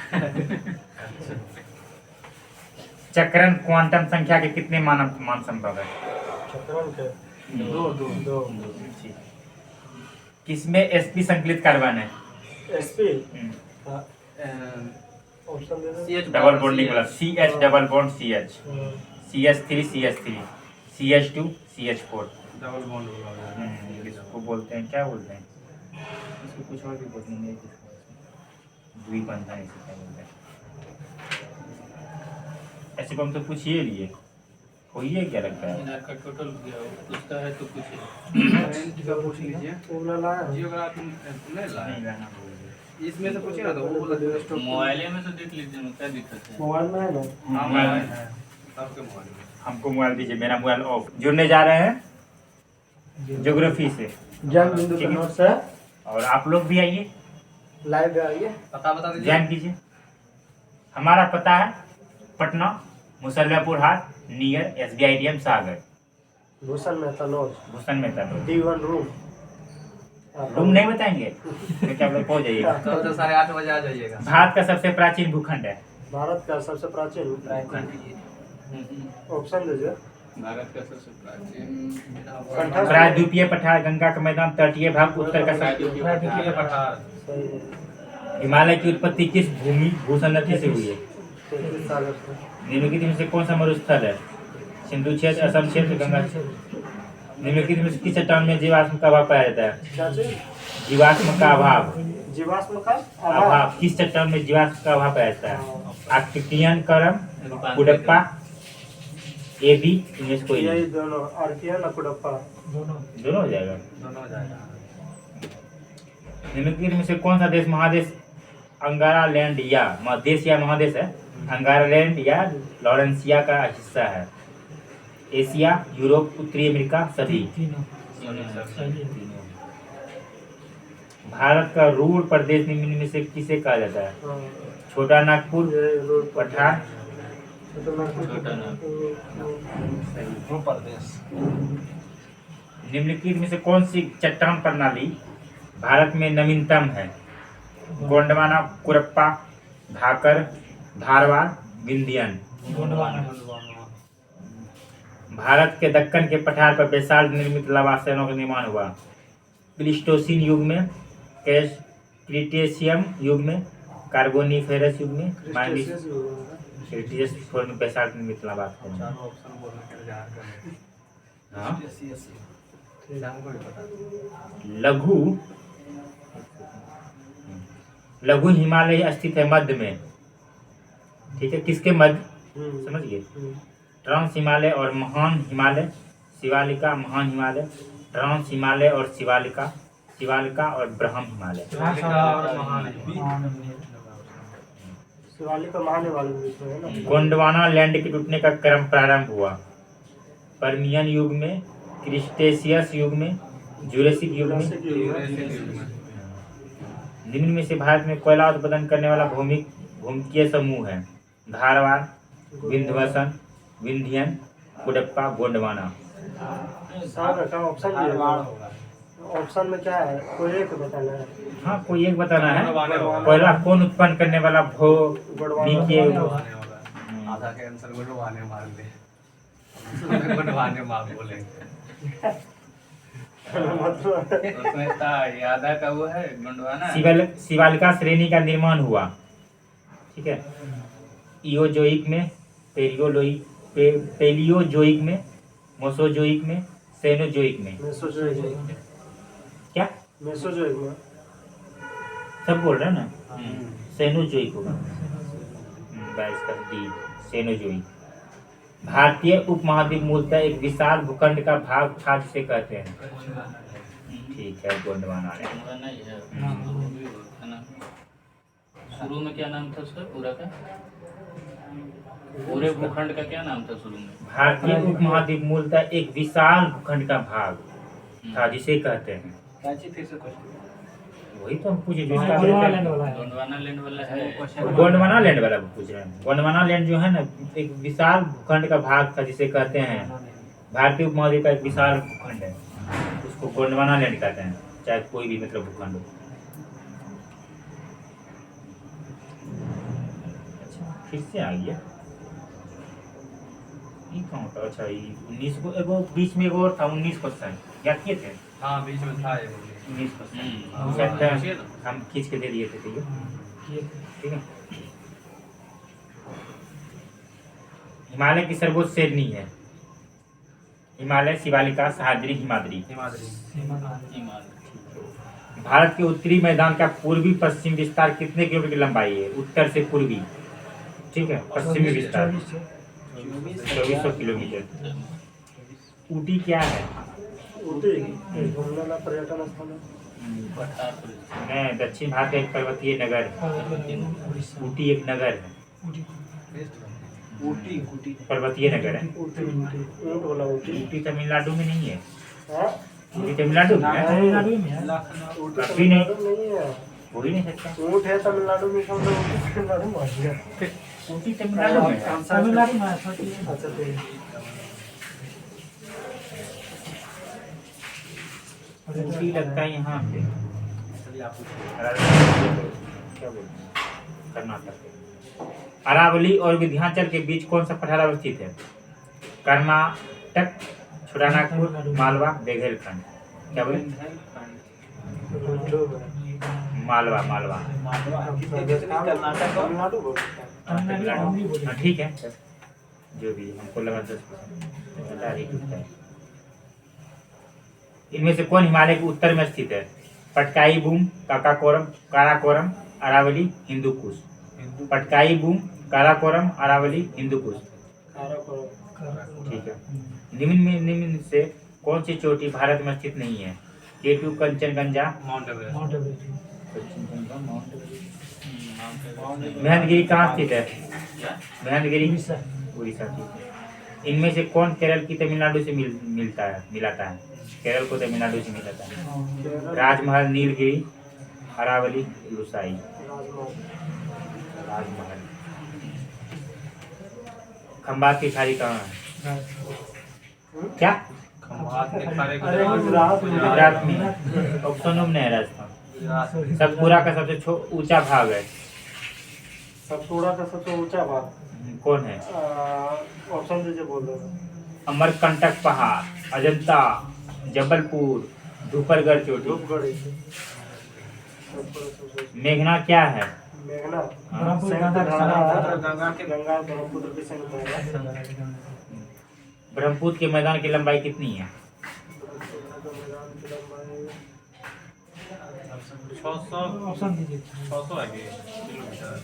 चक्रण क्वांटम संख्या के कितने मान संभव है? चक्रण के दो दो। किसमें sp संकलित कार्बन है? एसपी हम्म, ऑप्शन दे दो। CH डबल बॉन्डिंग वाला CH डबल बॉन्ड CH हाँ, CH3 CH2 CH4 double bond होगा। इसको बोलते हैं क्या बोलते हैं इसको कुछ और भी बोलते हैं द्विबंधन इसे क्या बोलते हैं ऐसे को हम तो पूछ ही लिए हो ये क्या लगता है? इधर का टोटल पूछता है तो कुछ करंट का पूछ लीजिए। वो वाला लाया है? जियोग्राफी नहीं लाए। नहीं लाना बोलिए इसमें से पूछिए ना तो वो बोला मोबाइल में तो देख लीजिए ना क्या दिक्कत है। मोबाइल में है ना? हाँ मोबाइल मोबाइल में। है सबके मोबाइल में। हमको मोबाइल दीजिए मेरा मोबाइल ऑफ जुड़ने जा रहे हैं ज्योग्राफी से ज्ञान बिंदु के नोट से और आप लोग भी आइए लाइव में आइए। पता बता दीजिए। ज्ञान कीजिए। हमारा पता है Patna Musallapur Haat near SBI ATM Sagar Bhushan Mehta lodge Bhushan Mehta road. D1 room. Room नहीं बताएंगे तो क्या आप लोग पहुंच जाइएगा। कल से 8:30 बजे आ जाइएगा। भारत का सबसे प्राचीन भूखंड है भारत का सबसे प्राचीन ऑप्शन दीजिए। भारत का सबसे प्राचीन कंठस्थ। प्रायद्वीपीय पठार गंगा का मैदान तटीय भाग उत्तर का सब प्रायद्वीपीय पठार। सही है। हिमालय की उत्पत्ति किस भूमि भूसंरचना से हुई है? 33 सागर से। निम्नलिखित में से कौन सा मरुस्थल है? सिंधु क्षेत्र असम क्षेत्र गंगा क्षेत्र। निम्नलिखित में से किस चट्टान में जीवाश्म का अभाव पाया जाता है? क्या चीज? जीवाश्म का अभाव जीवाश्म का अभाव किस चट्टान में जीवाश्म का अभाव पाया जाता है? आर्कियन करम कुडप्पा AB इनमें से कोई यही नहीं दोनों आर्कियन और कुडप्पा। दोनों हो जाएगा। दोनों हो जाएगा। निम्नलिखित में से कौन सा देश महादेश अंगारा लैंड या देश या महादेश है अंगारा लैंड या लॉरेंसिया का हिस्सा है? एशिया यूरोप उत्तरी अमेरिका सभी। भारत का रूर प्रदेश निम्न में से किसे कहा जाता है? हाँ, छोटा नागपुर ये रोड पठार छोटा नागपुर। ध्रुव प्रदेश। निम्नलिखित में से कौन सी चट्टान प्रणाली भारत में नवीनतम है? गोंडवाना कुरप्पा भाकर धारवाड़ विंध्यन। भारत के दक्कन के पठार पर बेसाल्ट निर्मित लवासनों का निर्माण हुआ। प्लीस्टोसीन युग में क्रिटेशियम युग में कार्बोनिफेरस युग में क्रिस्टेशियस युग होगा। क्रिटेशियस युग में बेसाल्ट निर्मित लवासन। चारों ऑप्शन बोलने के लिए कर। हाँ हमको भी पता। लघु हिमालय स्थित है मध्य में ठीक है किसके मध्य समझ गए? ट्रांस हिमालय और महान हिमालय शिवालिका महान हिमालय ट्रांस हिमालय और शिवालिका शिवालिका और ब्रह्म हिमालय। शिवालिक का महाने वाले बीच में है ना। गोंडवाना लैंड के टूटने का क्रम प्रारंभ हुआ परमियन युग में क्रिस्टेशियस युग में जुरेसिक युग में। जुरासिक युग में। निम्न में से भारत में कोयला उत्पादन करने वाला भूमिकीय समूह है? धारवाड़ विंध्यवासन विंध्यन कुडप्पा गोंडवाना। सागर का ऑप्शन दिया। ऑप्शन में क्या है? कोई एक बताना है। हाँ कोई एक बताना है कोयला कौन उत्पन्न करने वाला भूमिकीय भाषा के आंसर गुंडवाने मार ले गुंडवाने मार बोलेंगे। मतलब उसमें था यादा का वो है गुंडवाना। शिवालिका श्रेणी का निर्माण हुआ, ठीक है, इओजोइक में, पेलियोजोइक में, मोसोजोइक में, सेनोजोइक में। मेसोजोइक क्या में सब बोल रहे हैं ना? सेनोजोइक होगा, इसका डी सेनोजोइक। भारतीय उपमहाद्वीप मूलतः एक विशाल भूखंड का भाग था जिसे कहते हैं। ठीक है, गोंडवाना ने। गोंडवाना ही है। है ना? शुरू में क्या नाम था उसका पूरा का? पूरे भूखंड का क्या नाम था शुरू में? भारतीय उपमहाद्वीप मूलतः एक विशाल भूखंड का भाग था जिसे कहते हैं। वही तो हम पूछे जो इसका गोंडवाना लैंड वाला है। गोंडवाना लैंड वाला है। गोंडवाना लैंड वाला पूछ रहे हैं। गोंडवाना लैंड जो है ना, एक विशाल भूखंड का भाग था जिसे कहते हैं। भारतीय उपमहाद्वीप का एक विशाल भूखंड है, उसको गोंडवाना लैंड कहते हैं, चाहे कोई भी मतलब भूखंड हो। अच्छा, फिर से आ गया ये कहाँ होता? अच्छा, ये 19 को एगो बीच में एगो और था 19% याद किए थे? हाँ बीच में था ये 19% हम खींच के दे दिए थे, ठीक है। हिमालय की सर्वोच्च श्रेणी है हिमालय, शिवालिका, सह्याद्री, हिमाद्री। भारत के उत्तरी मैदान का पूर्वी पश्चिम विस्तार कितने किलोमीटर की लंबाई है? उत्तर से पूर्वी, ठीक है, पश्चिमी विस्तार 2400 किलोमीटर। ऊटी क्या है? ऊटी घूमने वाला पर्यटन स्थल है। नहीं, दक्षिण भारत का एक पर्वतीय नगर है। ऊटी एक नगर है, पर्वतीय नगर है। ऊँट वाला ऊटी। ऊटी तमिलनाडु में नहीं है। हाँ? ऊटी तमिलनाडु में है? तमिलनाडु में है। ऊटी काफी नहीं। तमिलनाडु नहीं है। हो ही नहीं सकता। ऊँट है तमिलनाडु में, समझो ऊटी तमिलनाडु में आ गया। ऊटी तमिलनाडु में है। तमिलनाडु में है, सच में। अच्छा ठीक है। ऊटी लगता है यहाँ पे, क्या बोलते हैं, कर्नाटक। अरावली और विंध्याचल के बीच कौन सा पठार अवस्थित है? कर्नाटक, छोटानागपुर, मालवा, बुंदेलखंड। क्या बोले? मालवा। तमिलनाडु बोलते हैं। तमिलनाडु। हाँ, ठीक है, जो भी हमको लगा 10%। इनमें से कौन हिमालय के उत्तर में स्थित है? पटकाई बूम, काराकोरम, अरावली, हिंदू कुश। पटकाई बूम, काराकोरम, अरावली, हिंदू कुश। ठीक है। निम्न से कौन सी चोटी भारत में स्थित नहीं है? केटू, कंचनजंगा, माउंट एवरेस्ट। महेंद्रगिरी कहाँ स्थित है? महेंद्रगिरी उड़ीसा। ठीक है। इनमें से कौन केरल की तमिलनाडु से मिलाता है? केरल को तमिलनाडु से मिलाता है। राजमहल, नीलगिरी, अरावली, लुसाई। राजमहल। खंबात की खाड़ी कहाँ है? क्या? खंभात के खारे अरे गुजरात में। ऑप्शनों में है राजस्थान। सतपुरा का सबसे ऊंचा भाग है। सतपुड़ा का सबसे ऊंचा भाग कौन है? ऑप्शन दीजिए, बोल दो। अमरकंटक पहाड़, अजंता, जबलपुर, धूपरगढ़ चोटी। धूपगढ़ी। मेघना क्या है? मेघना गंगा गंगा ब्रह्मपुत्र की संगम है। ब्रह्मपुत्र के मैदान की लंबाई कितनी है? 600 ऑप्शन दीजिए। 600 है किलोमीटर।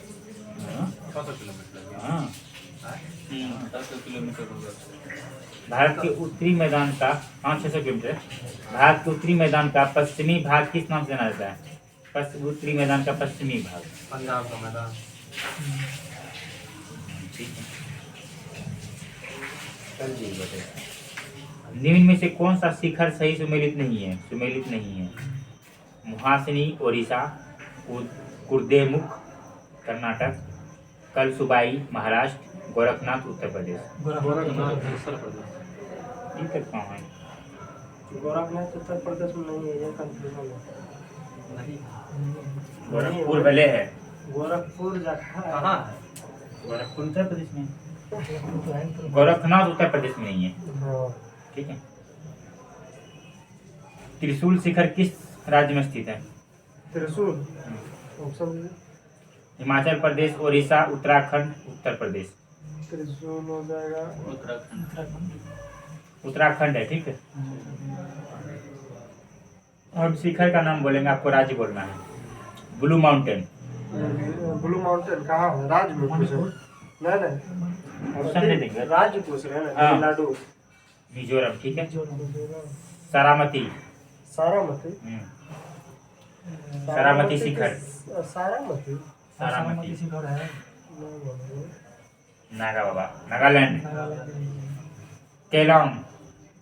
600 किलोमीटर। हाँ। 700 किलोमीटर होगा। भारत के उत्तरी मैदान का 600 किलोमीटर। भारत के उत्तरी मैदान का पश्चिमी भाग किस नाम से जाना जाता है? उत्तरी मैदान का पश्चिमी भाग। पंजाब का मैदान। ठीक है। निम्न में से कौन सा शिखर सही सुमेलित नहीं है? मुहासिनी, ओडिशा, कुर्देमुख, कर्नाटक, कलसुबाई, महाराष्ट्र, गोरखनाथ, उत्तर प्रदेश। गोरखनाथ उत्तर प्रदेश। ये तक कहाँ है? गोरखनाथ उत्तर प्रदेश में नहीं है, ये कंफ्यूजन है। नहीं गोरखपुर भले है। गोरखपुर कहाँ है? गोरखपुर उत्तर प्रदेश में। गोरखनाथ उत्तर प्रदेश में नहीं है, हाँ ठीक है। त्रिशूल शिखर किस राज्य में स्थित है? त्रिशूल ऑप्शन दीजिए। हिमाचल प्रदेश, उड़ीसा, उत्तराखंड, उत्तर प्रदेश। त्रिशूल हो जाएगा उत्तराखंड। उत्तराखंड है, ठीक है। और शिखर का नाम बोलेंगे, आपको राज्य बोलना है। Blue mountain. ब्लू माउंटेन कहाँ है? राज्य में पूछ रहे हैं? नहीं ऑप्शन दे देंगे। राज्य पूछ रहे हैं ना, हाँ। तमिलनाडु। मिजोरम, ठीक है। सारामती। सारामती। सारामती शिखर। सारामती सारामती शिखर है नहीं बोलो। नागा बाबा, नागालैंड। कैलाम,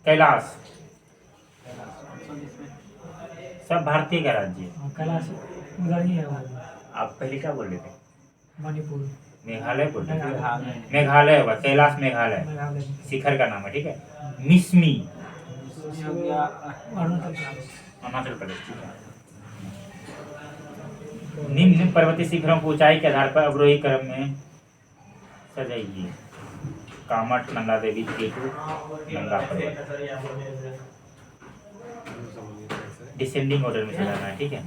कैलाश, सब भारतीय का राज्य है। कैलाश उधर ही है वो, आप पहले क्या बोल रहे थे? मणिपुर मेघालय बोल रहे थे। मेघालय होगा, कैलाश मेघालय मेघालय शिखर का नाम है, ठीक है। मिसमी, अरुणाचल प्रदेश। अरुणाचल प्रदेश, ठीक है। निम्न पर्वतीय शिखरों को ऊंचाई के आधार पर अवरोही क्रम में सजाइए। कामट, नंदा देवी, केटू, नंदा पर्वत। डिसेंडिंग ऑर्डर में सजाना है, ठीक है।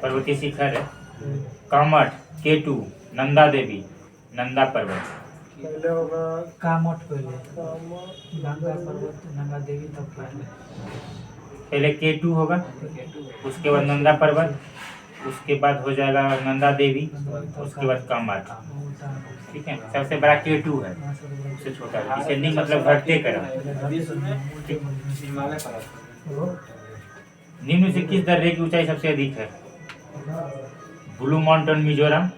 पर्वतीय शिखर है कामट, केटू, नंदा देवी, नंदा पर्वत। पहले होगा कामठ पहले, कामट, गंगा पर्वत, नंदा देवी, तब पहले केटू होगा, उसके बाद नंदा पर्वत, उसके बाद हो जाएगा नंदा देवी, उसके बाद कामट, ठीक है। सबसे बड़ा केटू है, उससे छोटा है। डिसेंडिंग मतलब घटते क्रम। निम्न से किस दर्रे की ऊंचाई सबसे अधिक है? Blue mountain Mizoram.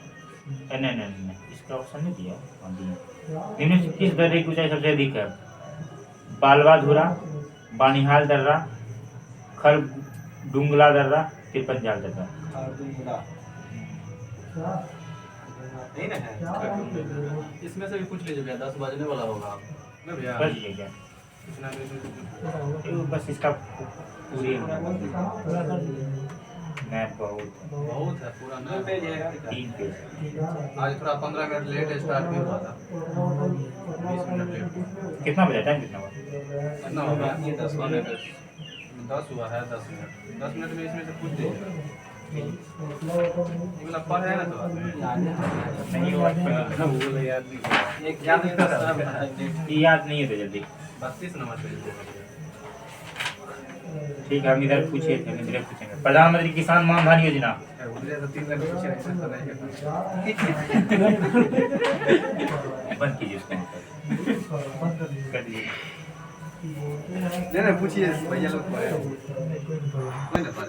नहीं, इसका ऑप्शन नहीं दिया। निम्न से किस दर्रे की ऊंचाई सबसे अधिक है? बालवाधुरा, बानिहाल दर्रा, खरडुंगला दर्रा, तिरपंजाल दर्रा। नहीं ना है। इसमें से भी पूछ लीजिए भैया, 10 बजने वाला होगा ना भैया। बस ये क्या? इतना भी इसमें ये बस इसका पूरी मैप बहुत बहुत है पूरा ना। 3 पेज। आज थोड़ा 15 मिनट लेट स्टार्ट भी हुआ था, 20 मिनट लेट। कितना बजा? टाइम कितना हुआ? कितना होगा? 10 मिनट 10 हुआ है। 10 मिनट 10 मिनट में इसमें से पूछ दीजिएगा। ये वाला पढ़ है ना तो नहीं हुआ, एक याद नहीं था। ये याद नहीं है तो जल्दी। 32 नंबर पे लीजिएगा। ठीक है, हम इधर पूछे थे, हम इधर पूछेंगे। प्रधानमंत्री किसान मान धन योजना। उधर तो 3 लाख पूछे नहीं सकता नहीं बंद कीजिए उसको, कर दीजिए। नहीं पूछिए भैया लोग कोई ना पता